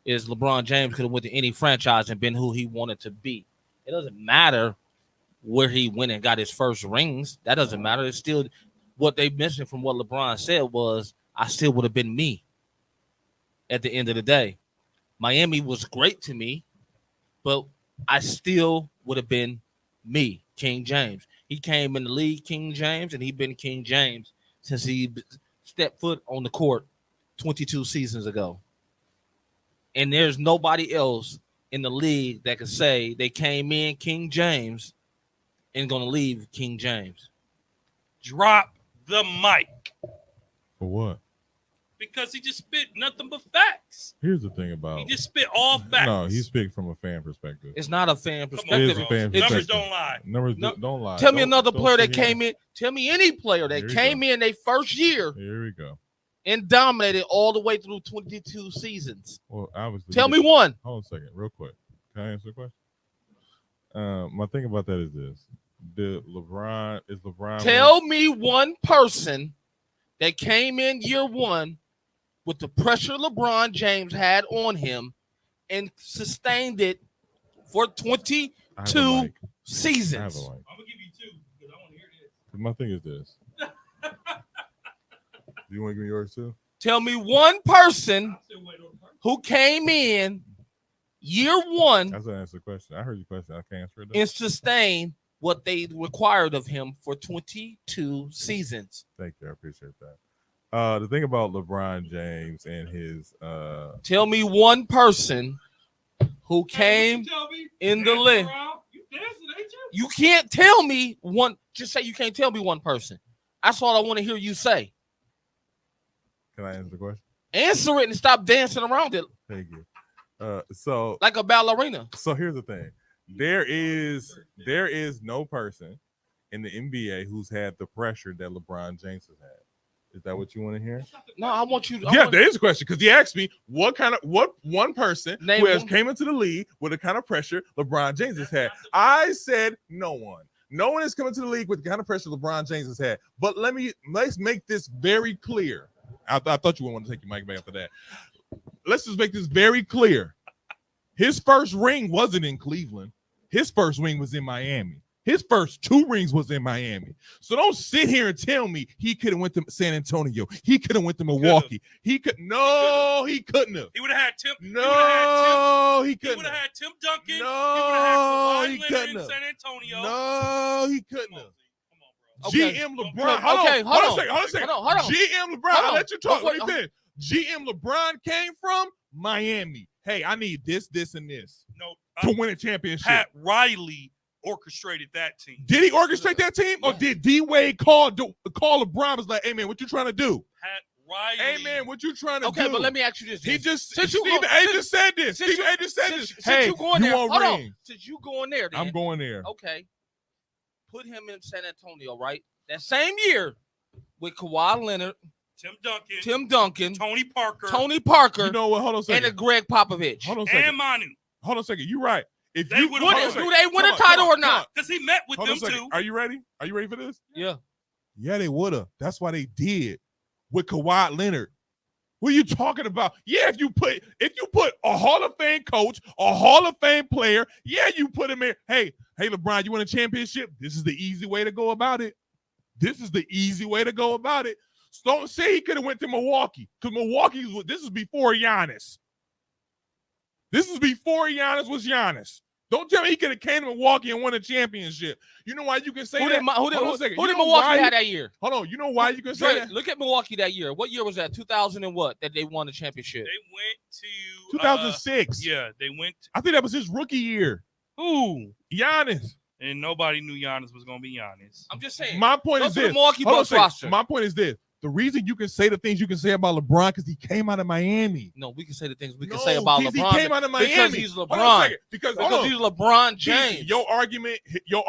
is LeBron James could have went to any franchise and been who he wanted to be. It doesn't matter where he went and got his first rings. That doesn't matter. It's still what they mentioned from what LeBron said was, I still would have been me at the end of the day. Miami was great to me, but I still would have been me, King James. He came in the league King James, and he been King James since he stepped foot on the court 22 seasons ago. And there's nobody else in the league that can say they came in King James and going to leave King James. Drop the mic. For what? Because he just spit nothing but facts. Here's the thing about. He just spit all facts. No, he speaks from a fan perspective. It's not a fan Come on, perspective. It is a fan bro. Numbers perspective. don't lie. Numbers No, don't lie. Tell me Don't- another don't player sit that here. came in. Tell me any player Here that you came in their first year Here we go. and dominated all the way through 22 seasons. Well, obviously. Tell me one. Hold on a second, real quick. Can I answer the question? My thing about that is this: is LeBron? Tell me one person that came in year one with the pressure LeBron James had on him and sustained it for 22 I have a mic. seasons. I have a mic. I'm gonna give you two because I want to hear this. My thing is this. Do you want to give me yours too? Tell me one person I said, wait on her. who came in year one That's not answer the question. I heard your question. I can't answer it. Though. and sustained what they required of him for 22 seasons. Thank you. I appreciate that. The thing about LeBron James and his Tell me one person who came Hey, tell me, in the dancing list. around? You dancing, ain't you? You can't tell me one. Just say you can't tell me one person. That's all I want to hear you say. Can I answer the question? Answer it and stop dancing around it Thank you. So like a ballerina. here's the thing. There is no person in the NBA who's had the pressure that LeBron James has had. Is that what you want to hear? No, I want you to. Yeah, there is a question because he asked me what one person Name who has one. came into the league with the kind of pressure LeBron James has had. I said no one. No one is coming to the league with the kind of pressure LeBron James has had. But let's make this very clear. I thought you would want to take your mic back after that. Let's just make this very clear. His first ring wasn't in Cleveland. His first ring was in Miami. His first 2 rings was in Miami. So don't sit here and tell me he could have went to San Antonio. He could have went to Milwaukee. He couldn't have. He would have had Tim. No, he He couldn't would have have. had Tim Duncan. No, he he would have had Kawhi Leonard couldn't in have. San Antonio. No, he couldn't Come on, have. come on, bro. Okay. GM LeBron. Okay, Hold on a hold second. on, hold on. GM LeBron. Hold I'll on. let you talk. Wait, Let me finish. GM LeBron came from Miami. Hey, I need this, and this No, to win a championship. Pat Riley orchestrated that team. Did he orchestrate that team, or did D Wade call LeBron? Was like, "Hey man, what you trying to do? Pat Riley. Hey man, what you trying to do?" Okay, but let me ask you this. He just Since you Stephen go- A. since- just said this. since Stephen you- A. just said since, this. since Hey, you going you there, want hold on. rings? Since you going there, then, I'm going there. okay. Put him in San Antonio, right? That same year with Kawhi Leonard, Tim Duncan. Tim Duncan, Tony Parker. You You know what? Hold on a and a second. Greg Popovich. Hold on a second. and Manu. Hold on a second. You're right. If They you would've hold on won. a second. Do they win a Come on, title come or on, not? Because he met with Hold on them a second. two. Are you ready? Are you ready for this? Yeah. Yeah, they would have. That's why they did with Kawhi Leonard. What are you talking about? Yeah, if you put a Hall of Fame coach, a Hall of Fame player, yeah, you put him in. Hey, LeBron, you win a championship? This is the easy way to go about it. This is the easy way to go about it. So don't say he could have went to Milwaukee, because this is before Giannis. This is before Giannis was Giannis. Don't tell me he could have came to Milwaukee and won a championship. You know why you can say Who that? did, who did, Hold on a who, second. who You did know Milwaukee why have you- that year? Hold on. You know why you can say Dre, that? look at Milwaukee that year. What year was that? 2000 and what? That they won the championship. They went to 2006. yeah, they went. I think that was his rookie year. Who? Giannis. And nobody knew Giannis was gonna be Giannis. I'm just saying. My point Go is to the this. Milwaukee Hold on a Bucks second. roster. My point is this. The reason you can say the things you can say about LeBron because he came out of Miami. No, we can say the things we can No, say about because LeBron. he came out of Miami. Because he's Hold on a LeBron. second. Because Because he's LeBron James. Your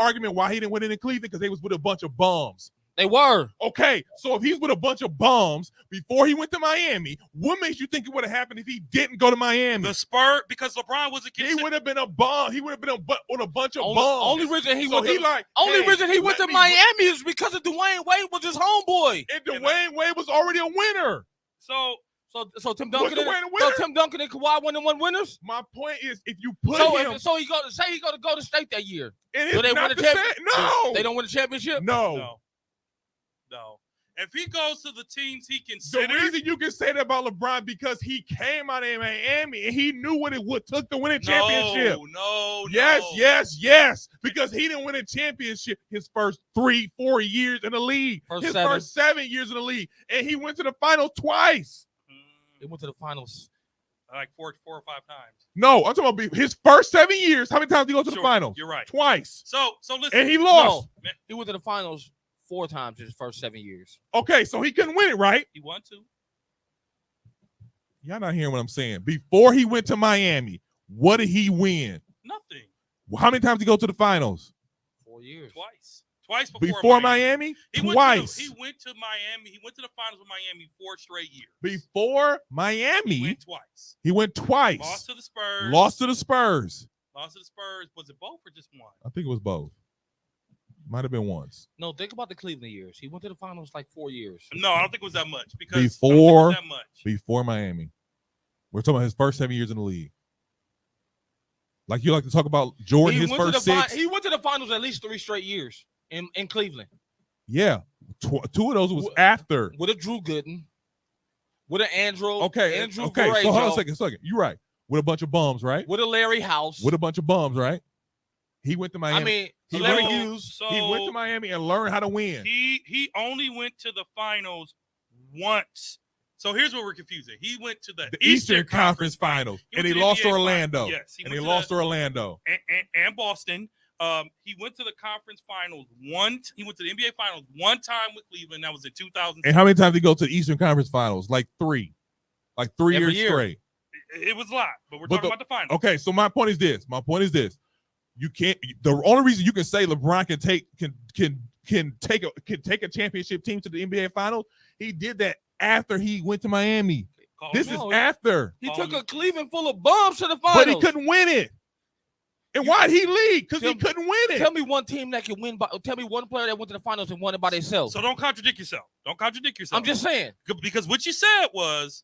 argument why he didn't win it in Cleveland because they was with a bunch of bums. They were. Okay, so if he's with a bunch of bums before he went to Miami, what makes you think it would have happened if he didn't go to Miami? The Spurs, because LeBron was a He would have been a bum. He would have been on a bunch of bums. Only reason he So went he to, like, only hey, reason he went let to me- Miami is because of Dwayne Wade was his homeboy. And Dwayne Wade was already a winner. So So Tim Duncan, Dwayne a so winner? Tim Duncan and Kawhi won winners. My point is, if you put So him, so he go to Golden State that year. and do it's they not win a the champion- same. No, They don't win a championship. No, no. If he goes to the teams he The considered, reason you can say that about LeBron because he came out of Miami and he knew what it would took to win a championship. No. Yes. Because he didn't win a championship his first 3-4 years in the league. First 7 years in the league. And he went to the finals twice. They went to the finals. Like four or five times. No, I'm talking about his first 7 years. How many times did he go to the finals? You're right. Twice. So listen. And he lost. No, he went to the finals 4 times in his first 7 years. Okay, so he couldn't win it, right? He won 2. Y'all not hearing what I'm saying. Before he went to Miami, what did he win? Nothing. How many times did he go to the finals? 4 years. Twice Before Miami? Twice. He went to Miami. He went to the finals with Miami 4 straight years. Before Miami, He went twice. he went twice. Lost to the Spurs. Lost to the Spurs. Was it both or just one? I think it was both. Might have been once. No, think about the Cleveland years. He went to the finals like 4 years. No, I don't think it was that much because Before- I don't think it was that much. Before Miami. We're talking about his first 7 years in the league. Like you like to talk about Jordan, his first 6. He went to the finals at least 3 straight years in Cleveland. Yeah. 2 of those was after. With a Drew Gooden. With an Andrew. Okay. Andrew Okay. So hold on Varejao, a second. You're right. With a bunch of bums, right? with a Larry House. With a bunch of bums, right? He went to Miami. I mean, He Larry went- Hughes. So he went to Miami and learned how to win. He only went to the finals once. So here's what we're confusing. He went to the Eastern Conference Finals, He and went he to the lost to NBA Orlando. Finals. Yes, And he went lost to to Orlando. and Boston. He went to the conference finals once. He went to the NBA finals one time with Cleveland. That was in 2000. And how many times did he go to the Eastern Conference Finals? Like 3. Like 3 Every years year. straight. It was a lot, but we're But talking about the finals. Okay, so my point is this. You can't. The only reason you can say LeBron can take a championship team to the NBA Finals, he did that after he went to Miami. This is after, He took a Cleveland full of bums to the but finals. he couldn't win it. And why'd he leave? Because he Tell- couldn't win it. Tell me one team that can win. Tell me one player that went to the finals and won it by themselves. So don't contradict yourself. I'm just saying. Because what you said was,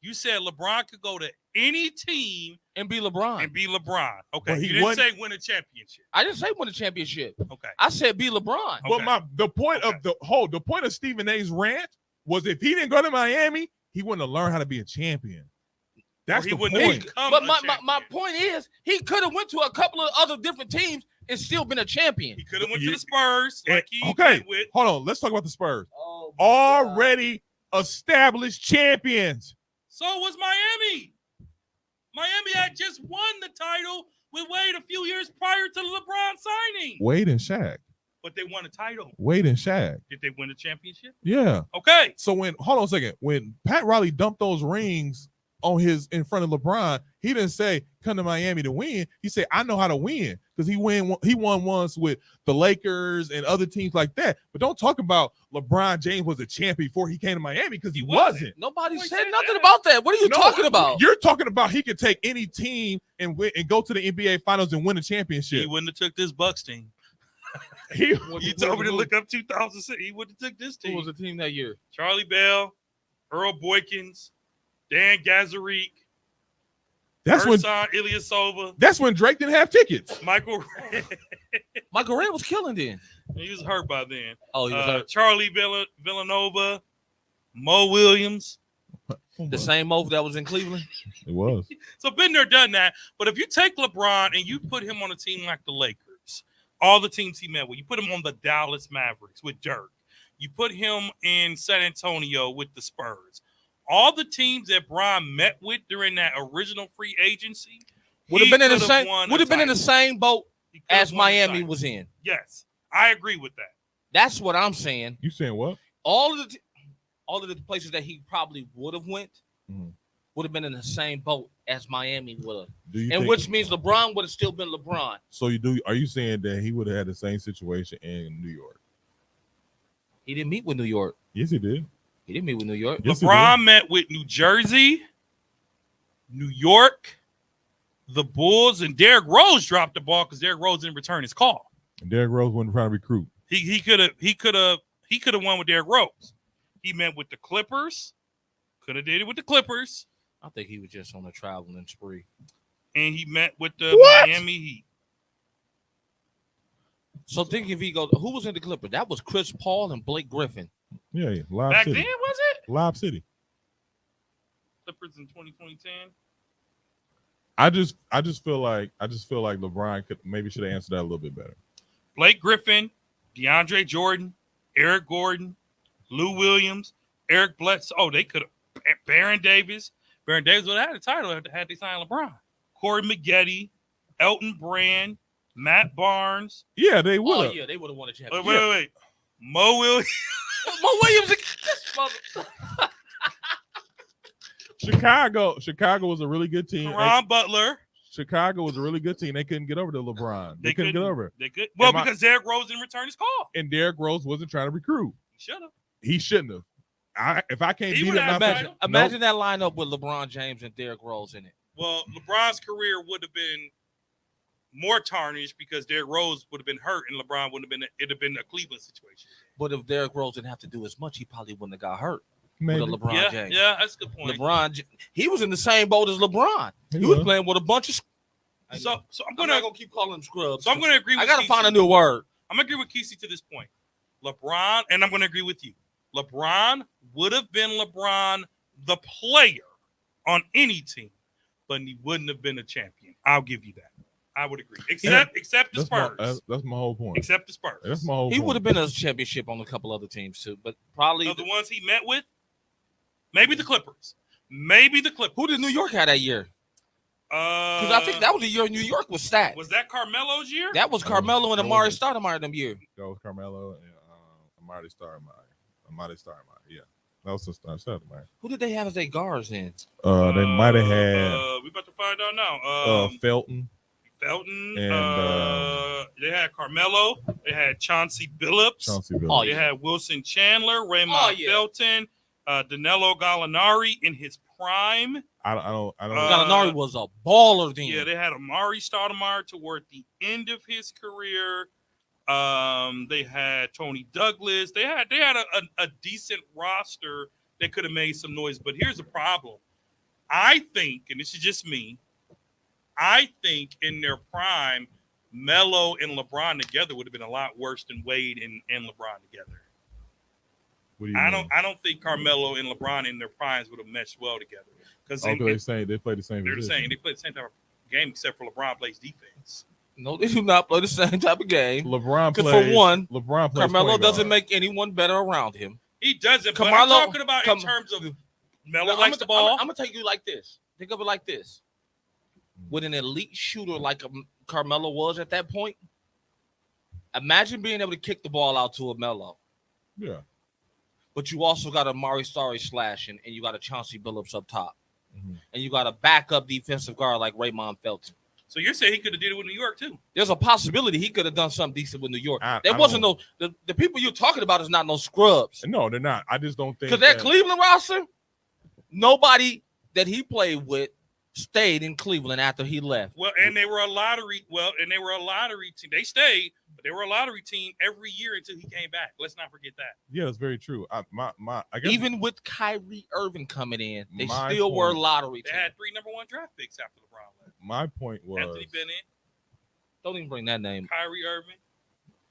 you said LeBron could go to any team And be LeBron. and be LeBron. Okay, But he you didn't won- say win a championship. I didn't say win a championship. Okay, I said be LeBron. Okay. But the point Okay. of the point of Stephen A's rant was if he didn't go to Miami, he wouldn't have learned how to be a champion. That's Or he the wouldn't point. become But a my champion. point is, he could have went to a couple of other different teams and still been a champion. He could have went to You- the Spurs like he Okay, went with. hold on. Let's talk about the Spurs. Oh, Already established champions. So was Miami. Miami had just won the title with Wade a few years prior to LeBron signing, Wade and Shaq. but they won a title. Wade and Shaq. Did they win a championship? Yeah. Okay. So hold on a second. When Pat Riley dumped those rings on in front of LeBron, he didn't say come to Miami to win. He said I know how to win because he won once with the Lakers and other teams like that. But don't talk about LeBron James was a champion before he came to Miami because he wasn't. Nobody Wait, said say nothing that. about that. What are you No, talking about? You're talking about he could take any team and win and go to the NBA Finals and win a championship. He wouldn't have took this Bucks team. He- You told me to look up 2006. He wouldn't have took this Who team. was the team that year? Charlie Bell, Earl Boykins, Dan Gazarick, that's when Ersan Ilyasova, that's when Drake didn't have tickets. Michael. Michael Ray was killing then. He was hurt by then. Oh, he was hurt. Charlie Villanova, Mo Williams. The same move that was in Cleveland. It was. So been there, done that. But if you take LeBron and you put him on a team like the Lakers, all the teams he met with, you put him on the Dallas Mavericks with Dirk, you put him in San Antonio with the Spurs, all the teams that Bron met with during that original free agency Would have been in the could've same. won a Would have been in the title. same boat He could've as won the Miami title. was in. Yes, I agree with that. That's what I'm saying. You saying what? All of the places that he probably would have went Mhm. would have been in the same boat as Miami would have, Do you and think, which means LeBron would have still been LeBron. so are you saying that he would have had the same situation in New York? He didn't meet with New York. Yes, he did. He didn't meet with New York. Yes, he LeBron met with New Jersey, New York, the Bulls, and Derrick Rose dropped the ball because Derrick Rose didn't return his call. And Derrick Rose wasn't trying to recruit. He could have won with Derrick Rose. He met with the Clippers, could have did it with the Clippers, I think he was just on a traveling spree. and he met with the What? Miami Heat. So think if he goes, who was in the Clippers? That was Chris Paul and Blake Griffin. Yeah, Lob Back City. then, was it? Lob City. Clippers in 2010. I just feel like LeBron could maybe should have answered that a little bit better. Blake Griffin, DeAndre Jordan, Eric Gordon, Lou Williams, Eric Bledsoe. Oh, they could have. Baron Davis. Baron Davis would have had the title had they signed LeBron. Corey Maggette, Elton Brand, Matt Barnes. Yeah, they would. Oh have. yeah, they would have won a Wait, championship. wait. Mo Williams. Mo Williams. This mother- Chicago was a really good team. Ron Butler. Chicago was a really good team. They couldn't get over to LeBron. They couldn't get over. They could. Well, Am I- because Derrick Rose didn't return his call. And Derrick Rose wasn't trying to recruit. He should have. He shouldn't have. If I can't He beat would him, have now, title. Imagine that lineup with LeBron James and Derrick Rose in it. Well, LeBron's career would have been more tarnished because Derrick Rose would have been hurt and LeBron wouldn't have been. It'd have been a Cleveland situation. But if Derrick Rose didn't have to do as much, he probably wouldn't have got hurt maybe. with a LeBron Yeah, James. yeah, that's a good point. He was in the same boat as LeBron. He He was was. playing with a bunch of. So I'm I'm gonna. not gonna keep calling them scrubs. So I'm gonna agree. With I gotta Kesey. find a new word. I'm gonna agree with Kesey to this point. LeBron, and I'm gonna agree with you. LeBron would have been LeBron, the player, on any team, but he wouldn't have been a champion. I'll give you that. I would agree. Except the Spurs. That's my whole point. Except the Spurs. That's my whole He point. would have been a championship on a couple other teams too, but probably Of the ones he met with, maybe the Clippers. Maybe the Clippers. who did New York have that year? Because I think that was the year New York was stacked. was that Carmelo's year. That was Carmelo and Amari Stoudemire them year. That was Carmelo and Amari Stoudemire. Yeah, that was the Stoudemire. Who did they have as their guards in? They might have had we about to find out now. Felton. Felton. And, they had Carmelo. They had Chauncey Billups. Chauncey Billups. Oh, They yeah. had Wilson Chandler, Raymond Oh, yeah. Felton, Danilo Gallinari in his prime. I don't. Gallinari was a baller then. Yeah, they had Amari Stoudemire toward the end of his career. They had Tony Douglas. They had a decent roster that could have made some noise. But here's the problem. I think, and this is just me, I think in their prime, Melo and LeBron together would have been a lot worse than Wade and LeBron together. What do you I mean? don't think Carmelo and LeBron in their primes would have meshed well together. Because Oh, they play the same. they're the position. same. They play the same type of game except for LeBron plays defense. No, they do not play the same type of game. LeBron Because plays. for one, LeBron plays Carmelo point doesn't guard. make anyone better around him. He doesn't. But I'm Carmelo- talking about in terms of Melo I'm likes the ball. gonna take you like this. Think of it like this. With an elite shooter like Carmelo was at that point, imagine being able to kick the ball out to a Melo. Yeah. But you also got a Amari Stoudemire slashing, and you got a Chauncey Billups up top. Mhm. And you got a backup defensive guard like Raymond Felton. So you're saying he could have did it with New York too? There's a possibility he could have done something decent with New York. I There wasn't don't- the people you're talking about is not no scrubs. No, they're not. I just don't think Because that Cleveland roster, nobody that he played with stayed in Cleveland after he left. Well, and they were a lottery. Team. They stayed, but they were a lottery team every year until he came back. Let's not forget that. Yeah, that's very true. I guess Even with Kyrie Irving coming in, they My still were point- lottery They team. had 3 number 1 draft picks after LeBron left. my point was Anthony Bennett, Don't even bring that name. Kyrie Irving,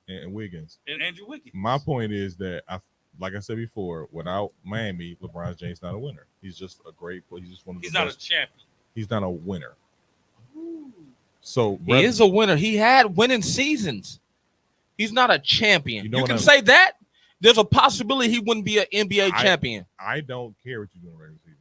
and Wiggins. and Andrew Wiggins. My point is that like I said before, without Miami, LeBron James not a winner. He's just a great player. He's just one of the He's not a best. champion. He's not a winner. So He is a winner. He had winning seasons. He's not a champion. You know You what can I'm- say that. There's a possibility he wouldn't be an NBA I- champion. I don't care what you're doing regular season.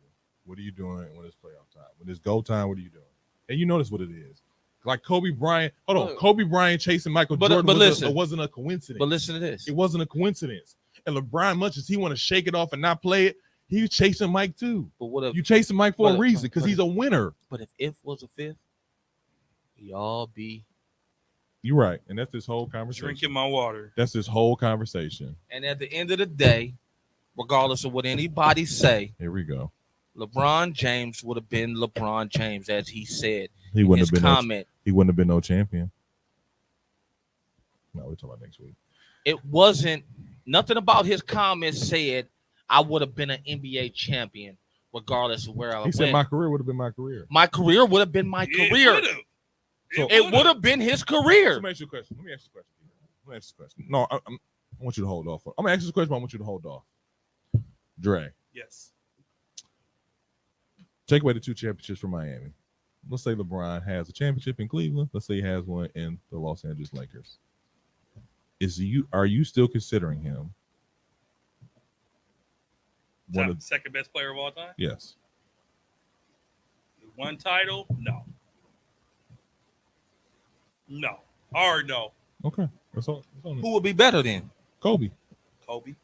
What are you doing when it's playoff time? When it's go time, what are you doing? And you notice what it is. Like Kobe Bryant. Hold on. But- Kobe Bryant chasing Michael but Jordan listen. wasn't a coincidence. But listen to this. It wasn't a coincidence. And LeBron, much as he want to shake it off and not play it, he was chasing Mike too. But what if? You chasing Mike for a but- reason because but- he's a winner. But if was a fifth, we all be. You're right. And that's this whole conversation. Drinking my water. That's this whole conversation. And at the end of the day, regardless of what anybody say, Here we go. LeBron James would have been LeBron James, as he said He in wouldn't his have been comment. he wouldn't have been no champion. No, we'll talk about next week. It wasn't nothing about his comments said I would have been an NBA champion, regardless of where I He went. said my career would have been my career. My career would have been my It career. would've. So- It would have been his career. Let me ask you a question. No, I'm gonna ask you a question. No, I want you to hold off. I'm gonna ask you a question, but I want you to hold off. Dre, Yes. take away the 2 championships from Miami. Let's say LeBron has a championship in Cleveland. Let's say he has one in the Los Angeles Lakers. Are you still considering him one of Second best player of all time. yes? One title? No. No. Or no. Okay, that's all. Who would be better then? Kobe. Kobe.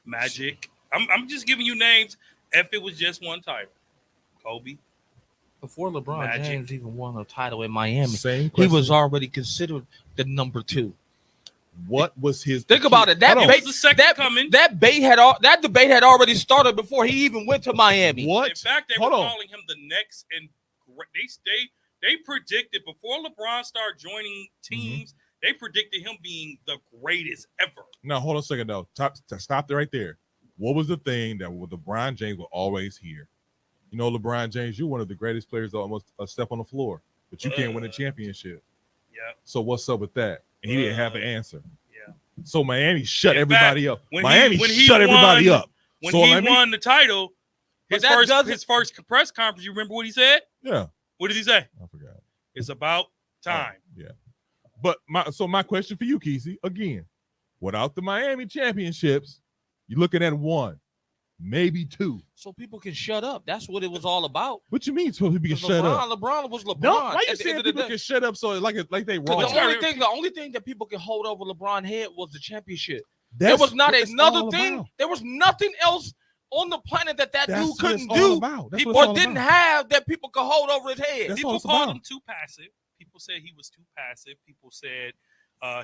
Magic. I'm just giving you names. If it was just one title, Kobe. Before LeBron Magic. James even won a title in Miami, Same he question. was already considered the number 2. What was his? Think about it. That Hold on. He was the second coming. that debate had already started before he even went to Miami. What? In fact, they Hold were on. calling him the next, and they predicted before LeBron started joining teams. They predicted him being the greatest ever. Now hold on a second though. Stop there right there. What was the thing that LeBron James will always hear? You know, LeBron James, you're one of the greatest players to almost a step on the floor, but you can't win a championship. Yeah, So what's up with that? And he didn't have an answer. yeah. So Miami shut In everybody up. when Miami he shut everybody won- up. When So he let me- won the title, But his that doesn't- first press conference, you remember what he said? Yeah, What did he say? I forgot. It's about time. Yeah. But my question for you, Kesey, again, without the Miami championships, you're looking at 1, maybe 2. So people can shut up. That's what it was all about. What you mean supposed to be Because shut up? LeBron was LeBron. No, why you At the saying end of the people day. can shut up so like they wrong? Because Wrong. the only thing that people can hold over LeBron's head was the championship. That's There was not what it's another all thing. about. There was nothing else on the planet that That's dude what couldn't it's all do about. That's People what it's or all didn't about. have that people could hold over his head. That's all People it's called about. him too passive. People said he was too passive. People said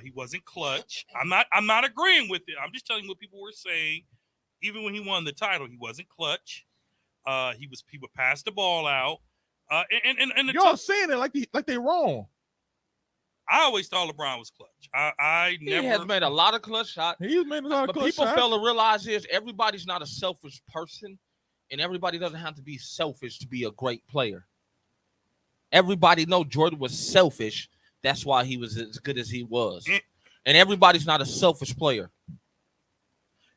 he wasn't clutch. I'm not agreeing with it. I'm just telling you what people were saying. Even when he won the title, he wasn't clutch. He would pass the ball out. And the Y'all saying it like they wrong. I always thought LeBron was clutch. I He never has made a lot of clutch shots. He's made a lot of But clutch people shots. fail to realize is everybody's not a selfish person, and everybody doesn't have to be selfish to be a great player. Everybody know Jordan was selfish. That's why he was as good as he was. And everybody's not a selfish player.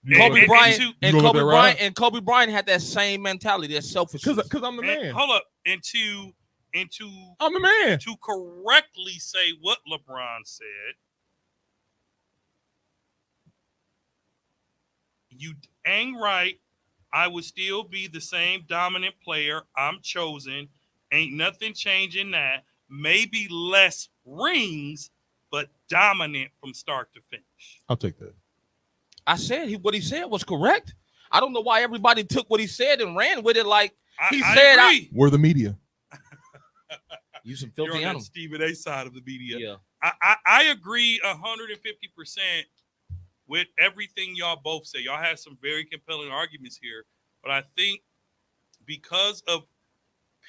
You Kobe gonna- Bryant you gonna let that ride? and Kobe Bryant had that same mentality, that selfishness. Cause I'm the man. hold up. And to I'm the man. to correctly say what LeBron said, you dang right. I would still be the same dominant player. I'm chosen. Ain't nothing changing that. Maybe less rings, but dominant from start to finish. I'll take that. I said what he said was correct. I don't know why everybody took what he said and ran with it like he I said. agree. We're the media. You some You're filthy on that animal. Stephen A side of the media. Yeah. I agree 150% with everything y'all both say. Y'all have some very compelling arguments here, but I think because of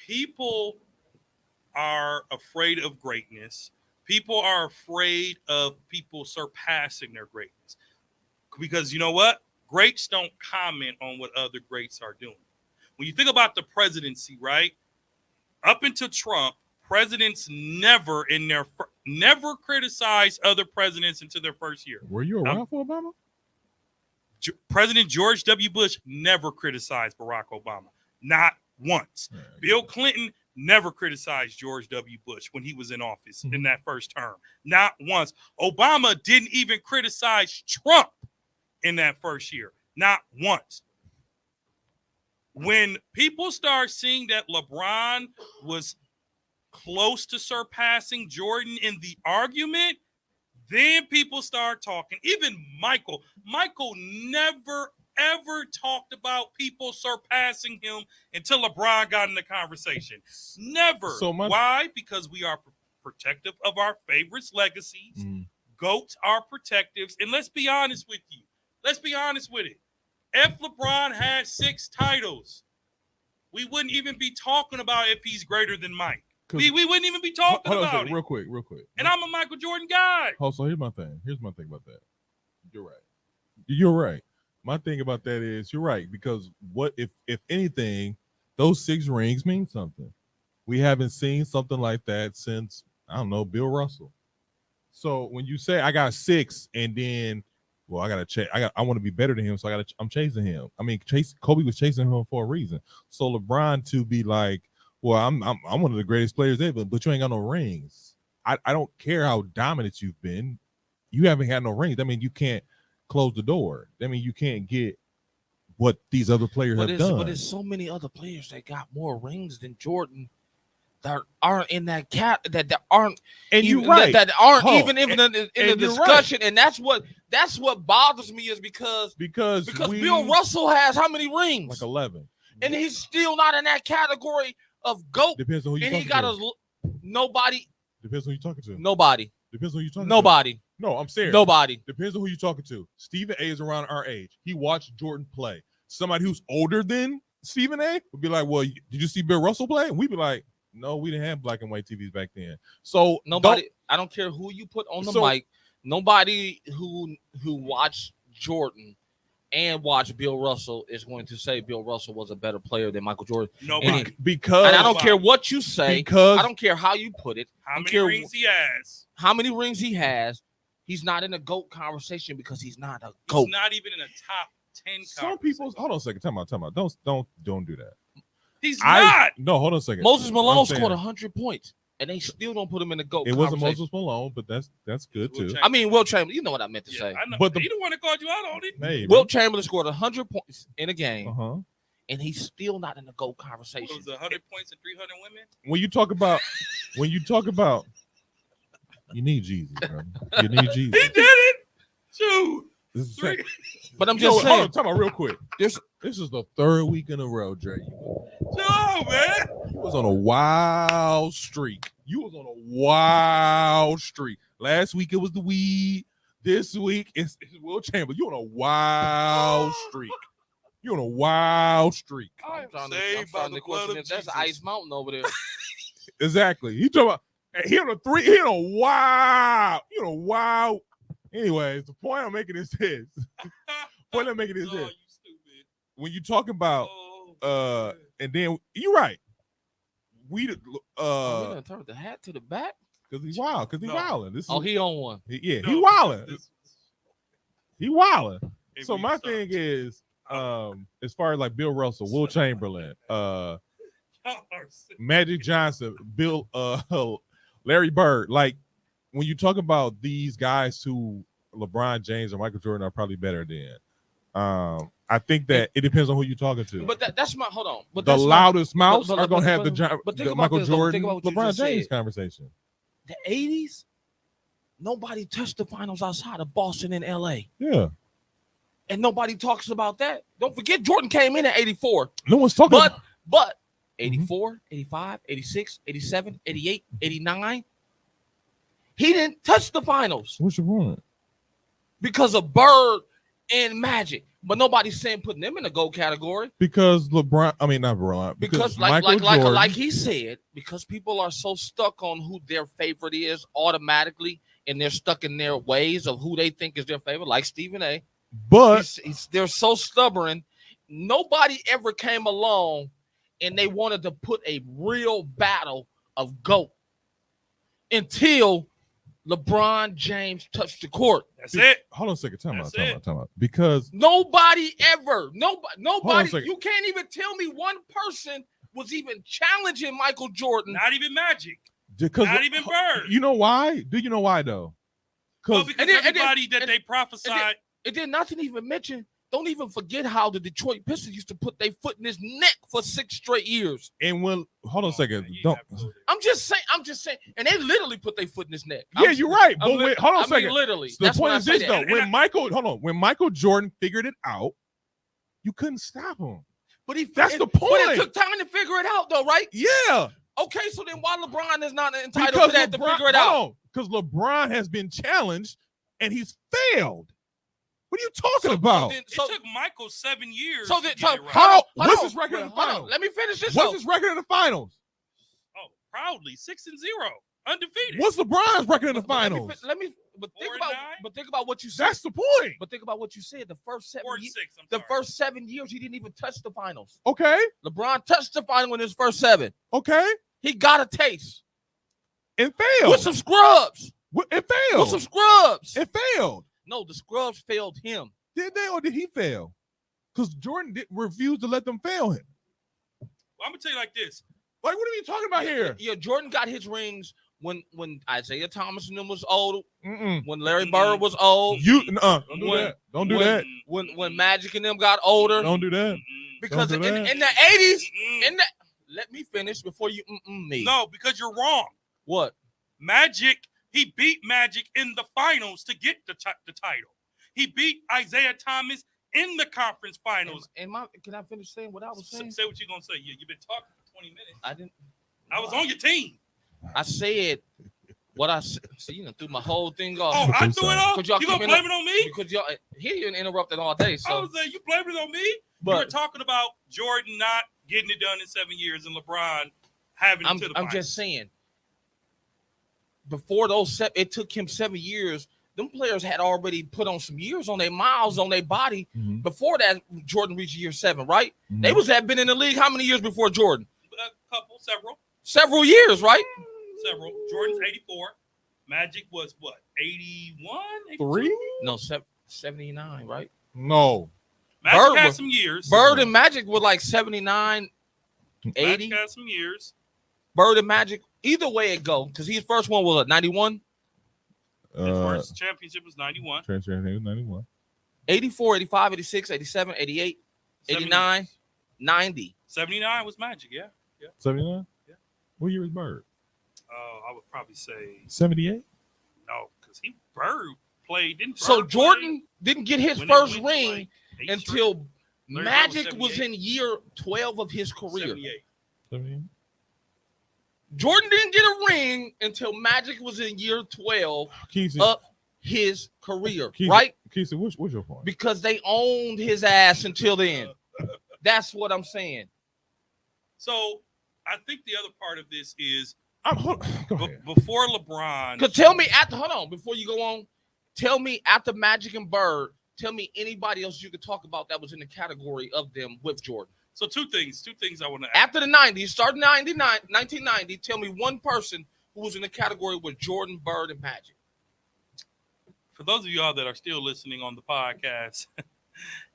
people are afraid of greatness, people are afraid of people surpassing their greatness. Because you know what? Greats don't comment on what other greats are doing. When you think about the presidency, right? Up until Trump, presidents never criticized other presidents until their first year. Were you around for Obama? President George W. Bush never criticized Barack Obama, not once. Bill Clinton never criticized George W. Bush when he was in office in that first term, not once. Obama didn't even criticize Trump in that first year, not once. When people start seeing that LeBron was close to surpassing Jordan in the argument, then people start talking. Even Michael never, ever talked about people surpassing him until LeBron got in the conversation. Never. Why? Because we are protective of our favorites' legacies. GOATs are protectives. And let's be honest with you. Let's be honest with it. If LeBron had 6 titles, we wouldn't even be talking about if he's greater than Mike. We wouldn't even be talking about it. Real quick. And I'm a Michael Jordan guy. So here's my thing. Here's my thing about that. You're right. My thing about that is you're right, because what if anything, those 6 rings mean something. We haven't seen something like that since, I don't know, Bill Russell. So when you say I got 6 and then well, I gotta chase. I want to be better than him, so I'm chasing him. I mean, Kobe was chasing him for a reason. So LeBron to be like, well, I'm one of the greatest players ever, but you ain't got no rings. I don't care how dominant you've been. You haven't had no rings. I mean, you can't close the door. I mean, you can't get what these other players have done. But there's so many other players that got more rings than Jordan that aren't in that cat that aren't and even, you're right. that aren't Oh, even in the discussion. Right. And that's what bothers me is because Bill Russell has how many rings? Like 11. And he's still not in that category of GOAT. Depends on who you're talking to. And he got nobody. Depends on who you're talking to. Nobody. Depends on who you're talking nobody. to. No, I'm serious. Nobody. Depends on who you're talking to. Stephen A is around our age. He watched Jordan play. Somebody who's older than Stephen A would be like, well, did you see Bill Russell play? And we'd be like, no, we didn't have black and white TVs back then. So nobody, I don't care who you put on the mic, nobody who watched Jordan and watched Bill Russell is going to say Bill Russell was a better player than Michael Jordan. Nobody. Because I don't care what you say. Because I don't care how you put it. How many rings he has. How many rings he has. He's not in a GOAT conversation because he's not a GOAT. He's not even in a top 10. Some people, hold on a second. Time out. Don't do that. He's not. No, hold on a second. Moses Malone scored 100 points, and they still don't put him in the GOAT. It wasn't Moses Malone, but that's good too. I mean, Wilt Chamberlain. You know what I meant to say. I know. But he the one that called you out on it. Maybe. Wilt Chamberlain scored 100 points in a game, and he's still not in the GOAT conversation. It was 100 points and 300 women. When you talk about, you need Jesus, bro. You need Jesus. He did it. Shoot. But I'm just saying. Talk about real quick. This is the third week in a row, Dre. No, man. You was on a wild streak. Last week it was the weed. This week it's Wilt Chamberlain. You on a wild streak. I'm saved by the blood of Jesus. That's Ice Mountain over there. Exactly. You talking about he on a three. He on a wild. Anyways, the point I'm making is this. You stupid. When you talk about and then you're right. We gonna turn the hat to the back because he's wild. Because he's wilding. He on one. He wilding. He wilding. So my thing is, as far as like Bill Russell, Wilt Chamberlain, Magic Johnson, Bill, Larry Bird, like when you talk about these guys who LeBron James or Michael Jordan are probably better than, I think that it depends on who you're talking to. But that's my hold on. But the loudest mouths are going to have the Michael Jordan, LeBron James conversation. The 80s, nobody touched the finals outside of Boston and LA. Yeah. And nobody talks about that. Don't forget Jordan came in at 84. No one's talking about But 84, 85, 86, 87, 88, 89. He didn't touch the finals. What's your point? Because of Bird and Magic. But nobody's saying putting them in the GOAT category. Because LeBron, I mean not LeBron. Because like he said, because people are so stuck on who their favorite is automatically, and they're stuck in their ways of who they think is their favorite, like Stephen A. But they're so stubborn. Nobody ever came along and they wanted to put a real battle of GOAT until LeBron James touched the court. That's it. Hold on a second. Time out. Because nobody, you can't even tell me one person was even challenging Michael Jordan. Not even Magic. Not even Bird. You know why? Do you know why though? Because everybody that they prophesied. And then not to even mention, don't even forget how the Detroit Pistons used to put their foot in his neck for 6 straight years. And when hold on a second, I'm just saying, and they literally put their foot in his neck. Yeah, you're right. But wait, hold on a second. Literally. So the point is this though: when Michael Jordan figured it out, you couldn't stop him. But that's the point. But it took time to figure it out, though, right? Yeah. Okay, so then why LeBron is not entitled to that to figure it out? Because LeBron has been challenged and he's failed. What are you talking about? It took Michael 7 years. What's his record in the finals? Let me finish this. What's his record in the finals? Oh, proudly 6-0, undefeated. What's LeBron's record in the finals? But think about what you said. That's the point. But think about what you said. The first 7 years, 6, the first 7 years, he didn't even touch the finals. Okay. LeBron touched the final in his first 7. Okay. He got a taste. It failed. With some scrubs. It failed. With some scrubs. It failed. No, the scrubs failed him. Did they or did he fail? Because Jordan refused to let them fail him. Well, I'm gonna tell you like this. Like, what are you talking about here? Yeah, Jordan got his rings when Isaiah Thomas and them was old, Mm-mm. when Larry Bird was old, Don't do When- that. Don't do when- that. when Magic and them got older. Don't do that. Because Don't do that. in the 80s, let me finish before you me. No, because you're wrong. What? Magic, he beat Magic in the finals to get the title. He beat Isaiah Thomas in the conference finals. Can I finish saying what I was saying? Say what you're gonna say. You've been talking for 20 minutes. I didn't. I was on your team. I said what I said. So you know, threw my whole thing off. Oh, I threw it off. Could y'all You gonna keep blame it on me? Because y'all he didn't interrupted all day. I So was saying you blamed it on me. You were but talking about Jordan not getting it done in 7 years and LeBron having it to the I'm finals. just saying. Before it took him 7 years. Them players had already put on some years on their miles on their body. Mhm. Before that, Jordan reached year 7, right? Mhm. They had been in the league how many years before Jordan? Several. Several years, right? Jordan's 84. Magic was what? 81? 3? No, 79, right? No. Magic Bird had was- some years. Bird and Magic were like 79, 80. Magic had some years. Bird and Magic, either way it go, because his first one was 91, His first championship was 91. Transfer 91. 84, 85, 86, 87, 88, 89, 90. 79 was Magic, yeah. 79? Yeah. What year is Bird? I would probably say 78? no, because Bird played. Didn't So Bird Jordan didn't get his play when first they went to, ring like, 8 until straight? Larry Bird Magic was 78. in year 12 of his career. 78. 78? Jordan didn't get a ring until Magic was in year 12 Keisha, of his career, Keisha, right? Keisha, what's your point? Because they owned his ass until then. That's what I'm saying. So I think the other part of this is Go ahead. before LeBron. Because tell me hold on, before you go on, tell me after Magic and Bird, tell me anybody else you could talk about that was in the category of them with Jordan. So two things I want to ask. After the 90s, starting 1990, tell me one person who was in the category with Jordan, Bird, and Magic. For those of y'all that are still listening on the podcast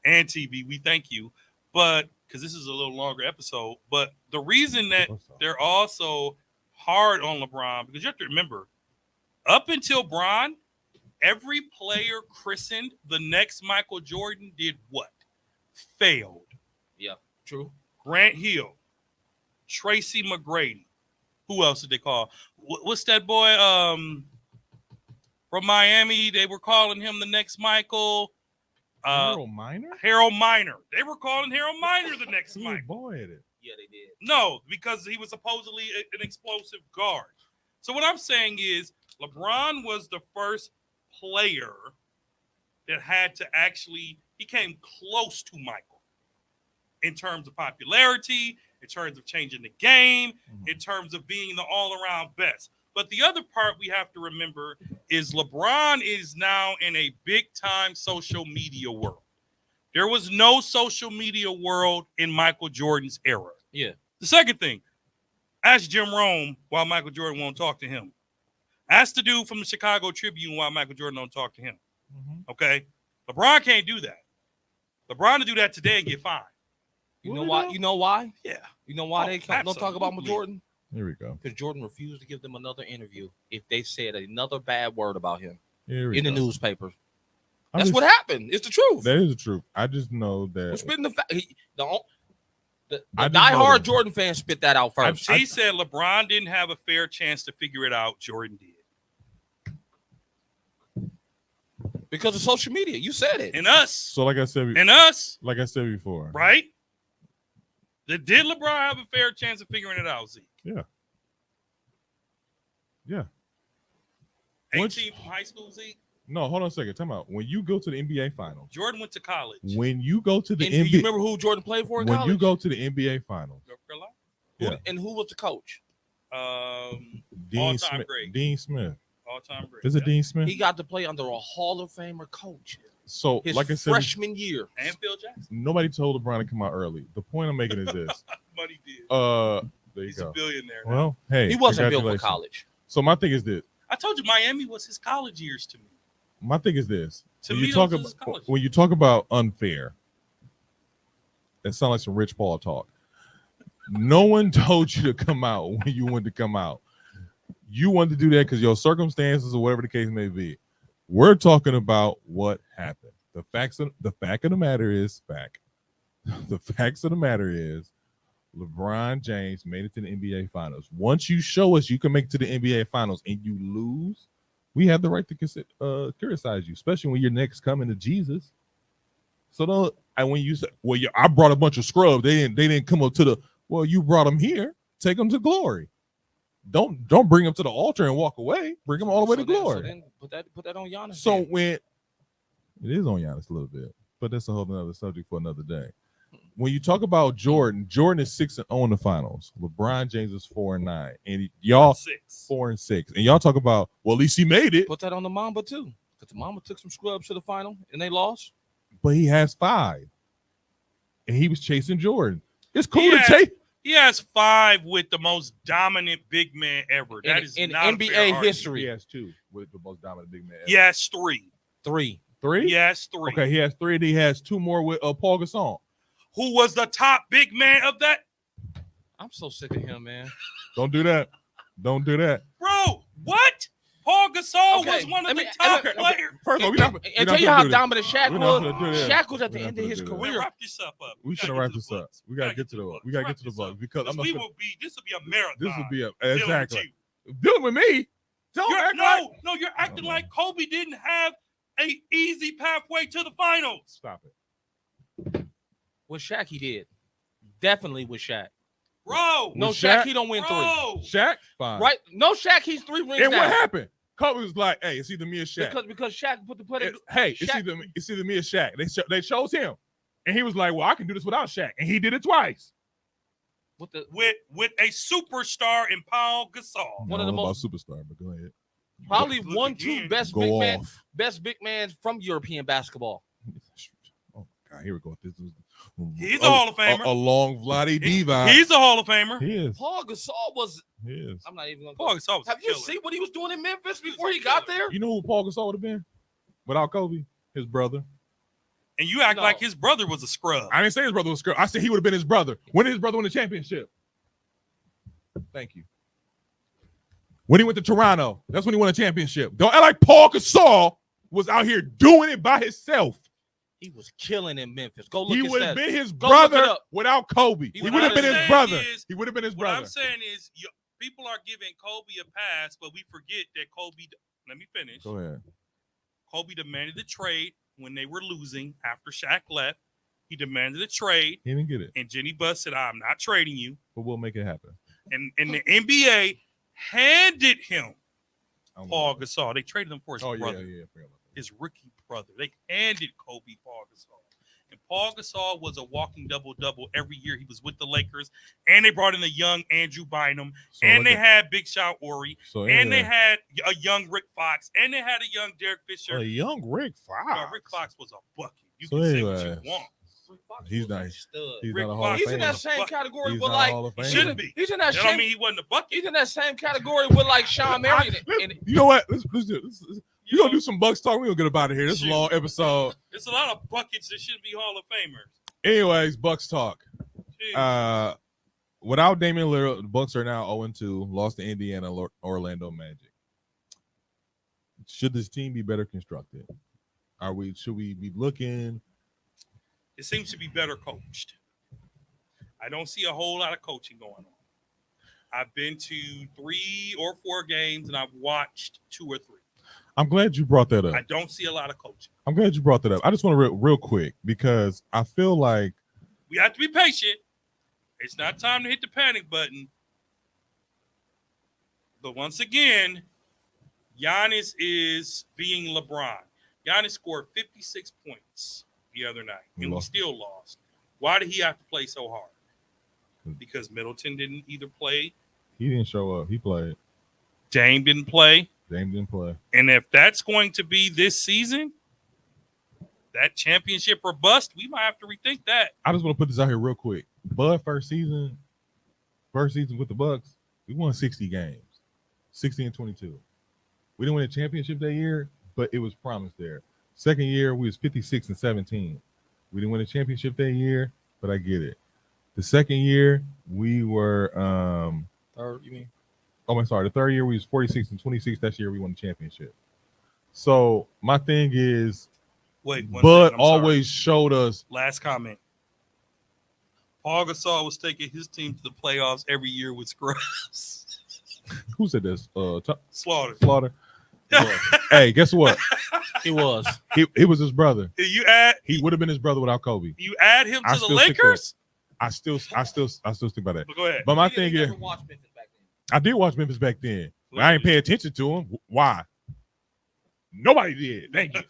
and TV, we thank you. But because this is a little longer episode, but the reason that they're also hard on LeBron, because you have to remember, up until Bron, every player christened the next Michael Jordan did what? Failed. Yeah, true. Grant Hill, Tracy McGrady. Who else did they call? What's that boy from Miami? They were calling him the next Michael. Harold Miner? Harold Miner. They were calling Harold Miner the next Ooh, Michael. boy, at it. Yeah, they did. No, because he was supposedly an explosive guard. So what I'm saying is LeBron was the first player that had to actually, he came close to Michael in terms of popularity, in terms of changing the game, in terms of being the all-around best. But the other part we have to remember is LeBron is now in a big-time social media world. There was no social media world in Michael Jordan's era. Yeah. The second thing, ask Jim Rome why Michael Jordan won't talk to him. Ask the dude from the Chicago Tribune why Michael Jordan don't talk to him. Okay? LeBron can't do that. LeBron to do that today and get fined. You know why? You know why? Yeah. You know why Oh, they don't talk about absolutely. Jordan? Here we go. Because Jordan refused to give them another interview if they said another bad word about him Here we in the go. newspapers. I'm That's just- what happened. It's the truth. That is the truth. I just know We're that. spitting the fact. The I just know diehard that. Jordan fans spit that out first. He said LeBron didn't have a fair chance to figure it out. Jordan did. Because of social media. You said it. And us. So like I said before, Right? Did LeBron have a fair chance of figuring it out, Zeke? Yeah. 18 Once- from high school, Zeke? No, hold on a second. Time out. When you go to the NBA finals, Jordan went to college. when you go to the And do you NBA, remember who Jordan played for in when college? you go to the NBA finals, North Carolina. yeah. And who was the coach? Dean All-time Smith. great. Dean Smith. All-time great. Is it Yeah. Dean Smith? He got to play under a Hall of Famer coach. So His like I said, freshman year. And Phil Jackson. nobody told LeBron to come out early. The point I'm making is this. Money did. There you He's a go. billionaire. now. Well, hey, He wasn't built for congratulations. college. So my thing is this. I told you Miami was his college years to me. My thing is this: To when me, you talk those about is college. when you talk about unfair, that sounds like some Rich Paul talk. No one told you to come out when you wanted to come out. You wanted to do that because your circumstances or whatever the case may be. We're talking about what happened. The fact of the matter is fact. The facts of the matter is LeBron James made it to the NBA Finals. Once you show us you can make it to the NBA Finals and you lose, we have the right to criticize you, especially when you're next coming to Jesus. So don't. And when you say, "Well, yeah, I brought a bunch of scrubs," they didn't come up to the. Well, you brought them here. Take them to glory. Don't bring them to the altar and walk away. Bring them all the way to glory. So then put that on Giannis. So then. when it is on Giannis a little bit, but that's a whole other subject for another day. When you talk about Jordan is 6-0 in the finals. LeBron James is 4-9, and y'all 4-6. And y'all talk about, well, at least he made it. Put that on the Mamba too, because the Mamba took some scrubs to the final and they lost. But he has 5, and he was chasing Jordan. It's cool to chase. He has 5 with the most dominant big man ever. That is in not a NBA fair argument. history. He has 2 with the most dominant big man ever. He has 3. 3. 3? He has 3. Okay, he has 3, and he has 2 more with Paul Gasol. Who was the top big man of that? I'm so sick of him, man. Don't do that. Don't do that. Bro, what? Paul Gasol Okay, was one of the let me- top okay, players. First of all, And tell you how dominant Shaq We're not was. gonna do that. Shaq was at the We're not end of gonna his do that. Man, career. wrap yourself up. We should gotta wrap get to this the up. Bucks. We gotta get to the Bucks. we gotta Wrap get to the this Bucks up. because I'm not We gonna, will be. This will be a marathon. this will be a dealing with exactly you. dealing with me. Don't act like No, you're acting no. like Kobe didn't have a easy pathway to the finals. Stop it. With Shaq, he did. Definitely with Shaq. Bro, No With Shaq, Shaq? he don't win 3. bro. Shaq, fine. Right? No Shaq, he's 3 rings And down. what happened? Kobe was like, "Hey, it's either me or Shaq." Because Shaq put the player. Hey, it's Shaq- either me or Shaq. They chose him, and he was like, "Well, I can do this without Shaq," and he did it twice. with the With a superstar in Paul Gasol. One of the most- superstar. But go ahead. probably Look 1-2 again. best Go best big man from European basketball. Oh God, here we go. This is He's a Hall of Famer. A long Vlade Divac. He's a Hall of Famer. He is. Paul Gasol was. He is. I'm not even gonna. Paul Gasol was a Have you killer. seen what he was doing in Memphis He was before a he got killer. there? You know who Paul Gasol would have been without Kobe? His brother. And you act No. like his brother was a scrub. I didn't say his brother was scrub. I said he would have been his brother. When did his brother win the championship? Thank you. When he went to Toronto, that's when he won a championship. Don't act like Paul Gasol was out here doing it by himself. He was killing in Memphis. Go look He at would have that. been his Go look it brother up. without Kobe. He would would have have been been his his- brother. is- He would have been his What brother. I'm saying is, people are giving Kobe a pass, but we forget that Kobe. Let me finish. Go ahead. Kobe demanded a trade when they were losing after Shaq left. He demanded a trade, He didn't get it, and Jenny Buss said, "I'm not trading you." but we'll make it happen. And the NBA handed him I don't Paul know. Gasol. They traded him for his Oh brother, yeah. I forgot about that. his rookie brother. They handed Kobe Paul Gasol. And Paul Gasol was a walking double-double every year he was with the Lakers. And they brought in a young Andrew Bynum. So And look they at- had Big Shot Ori. so And they anyway, had a young Rick Fox. And they had a young Derek Fisher. a young Rick Fox. Rick Fox was a bucket. You So can say anyway, what you want. He's not. Stud. He's Rick not a Hall Fox. of He's in Famer. that same category He's with not a like. Hall of He Famer. shouldn't be. He's in that That don't same. mean he wasn't a bucket. He's in that same category with like Sean Marion. And You know what? Let's do this. You We're gonna know, do some Bucks talk. We're gonna get up out of here. This is a Shoot. long episode. There's a lot of buckets that shouldn't be Hall of Famers. Anyways, Bucks talk. Jeez. Without Damian Lillard, the Bucks are now 0-2, lost to Indiana, Orlando Magic. Should this team be better constructed? Should we be looking? It seems to be better coached. I don't see a whole lot of coaching going on. I've been to 3 or 4 games and I've watched 2 or 3. I'm glad you brought that up. I don't see a lot of coaching. I'm glad you brought that up. I just want to real quick because I feel like We have to be patient. It's not time to hit the panic button. But once again, Giannis is being LeBron. Giannis scored 56 points the other night, and we Lost. still lost. Why did he have to play so hard? Because Middleton didn't either play, he didn't show up. He played. Dame didn't play. Dame didn't play. And if that's going to be this season, that championship or bust, we might have to rethink that. I just want to put this out here real quick. Bud first season with the Bucks, we won 60 games, 60 and 22. We didn't win a championship that year, but it was promised there. Second year, we was 56-17. We didn't win a championship that year, but I get it. The second year, we were Third, you mean? oh, I'm sorry. The third year, we was 46-26. That year, we won the championship. So my thing is, Wait, one Bud second, I'm sorry. always showed us. Last comment. Paul Gasol was taking his team to the playoffs every year with scrubs. Who said this? Slaughter. Slaughter. Hey, guess what? He was. He was his brother. You add He would have been his brother without Kobe. you add him I to the still stick to Lakers. I still stick by that. But go ahead. But my He thing never is, watched Memphis back then. I did watch Memphis back then. But I didn't pay attention to him. Why? Nobody did. Thank you.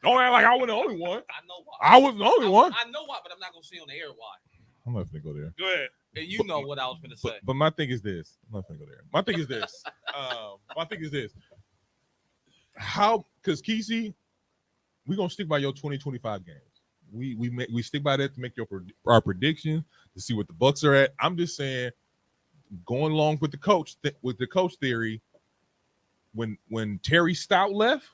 Don't act like I was the only one. I know why. I was the only one. I know why, but I'm not gonna say on the air why. I'm not gonna go there. Go ahead. And you know what I was gonna say. But my thing is this. I'm not gonna go there. My thing is this. How? Because Kesey, we gonna stick by your 2025 games. We stick by that to make our prediction to see what the Bucks are at. I'm just saying, going along with the coach theory. When Terry Stout left,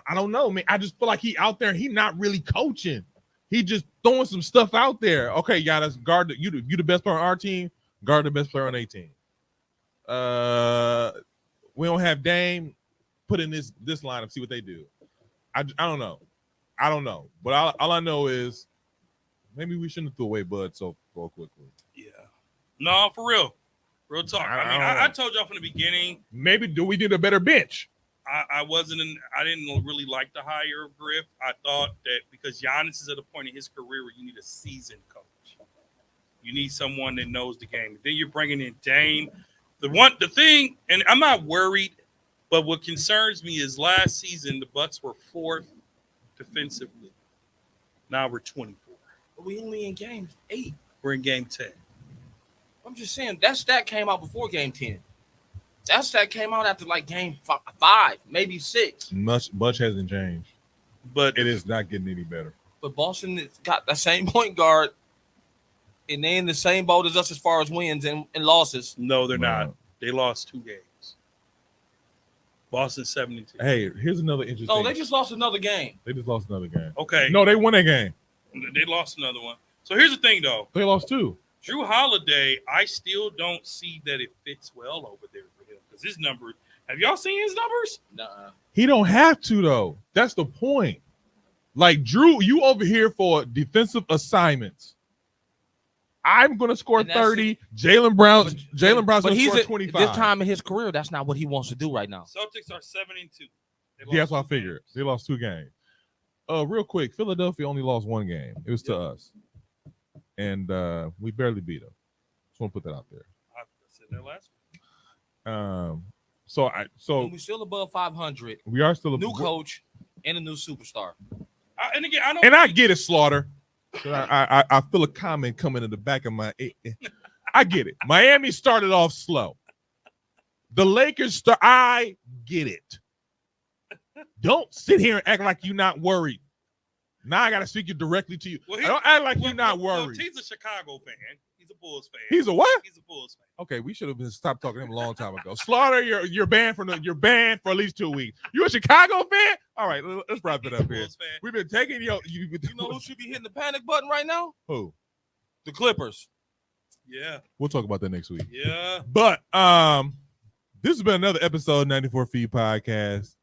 I don't know, man. I just feel like he out there. He not really coaching. He just throwing some stuff out there. Okay, y'all, that's guard. You the best player on our team. Guard the best player on their team. We don't have Dame. Put in this lineup. See what they do. I don't know. But all I know is maybe we shouldn't have threw away Bud so quickly. Yeah. No, for real. Real talk. I told y'all from the beginning. Maybe do we need a better bench? I didn't really like the hire of Griff. I thought that because Giannis is at a point in his career where you need a seasoned coach. You need someone that knows the game. Then you're bringing in Dame. The thing, and I'm not worried, but what concerns me is last season the Bucks were 4th defensively. Now we're 24. But we only in game 8. We're in game 10. I'm just saying that stat came out before game 10. That stat came out after like game 5, maybe 6. Much hasn't changed. But It is not getting any better. But Boston has got the same point guard, and they're in the same boat as us as far as wins and losses. no, they're Wow. not. They lost 2 games. Boston 72. Hey, here's another interesting. No, they just lost another game. They just lost another game. Okay. No, they won that game. They lost another one. So here's the thing, though. They lost 2. Drew Holiday, I still don't see that it fits well over there for him. Because his numbers, have y'all seen his numbers? Nuh-uh. He don't have to though. That's the point. Like Drew, you over here for defensive assignments. I'm gonna score And that's 30. Jalen Brown's But gonna he's score at 25. this time in his career. That's not what he wants to do right now. Celtics are 7-2. Yeah, that's what I figured. They lost 2 games. Real quick, Philadelphia only lost 1 game. It was to us. And we barely beat them. Just want to put that out there. I said that last week. So And we're still above 500. we are still a New coach and a new superstar. And again, I don't. And I get it, Slaughter. I feel a comment coming in the back of my. I get it. Miami started off slow. The Lakers I get it. Don't sit here and act like you're not worried. Now I got to speak it directly to you. Well, Don't act like you're not worried. He's a Chicago fan. He's a Bulls fan. He's a what? He's a Bulls fan. Okay, we should have been stopped talking to him a long time ago. Slaughter, you're banned you're banned for at least 2 weeks. You a Chicago fan? All right, let's wrap it He's a up here. Bulls fan. We've been taking you You know who should be hitting the panic button right now? who? The Clippers. Yeah, We'll talk about that next week. yeah. But this has been another episode of 94 Feet Podcast.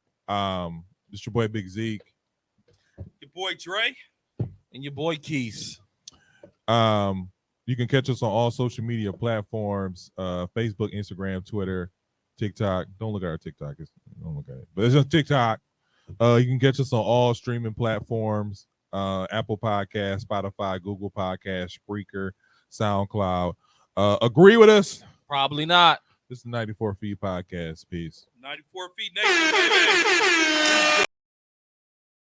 It's your boy Big Zeke. Your boy Dre. And your boy Keys. You can catch us on all social media platforms: Facebook, Instagram, Twitter, TikTok. Don't look at our TikTok. Don't look at it. But it's just TikTok. You can catch us on all streaming platforms: Apple Podcasts, Spotify, Google Podcasts, Spreaker, SoundCloud. Agree with us? Probably not. This is 94 Feet Podcast. Peace. 94 feet next.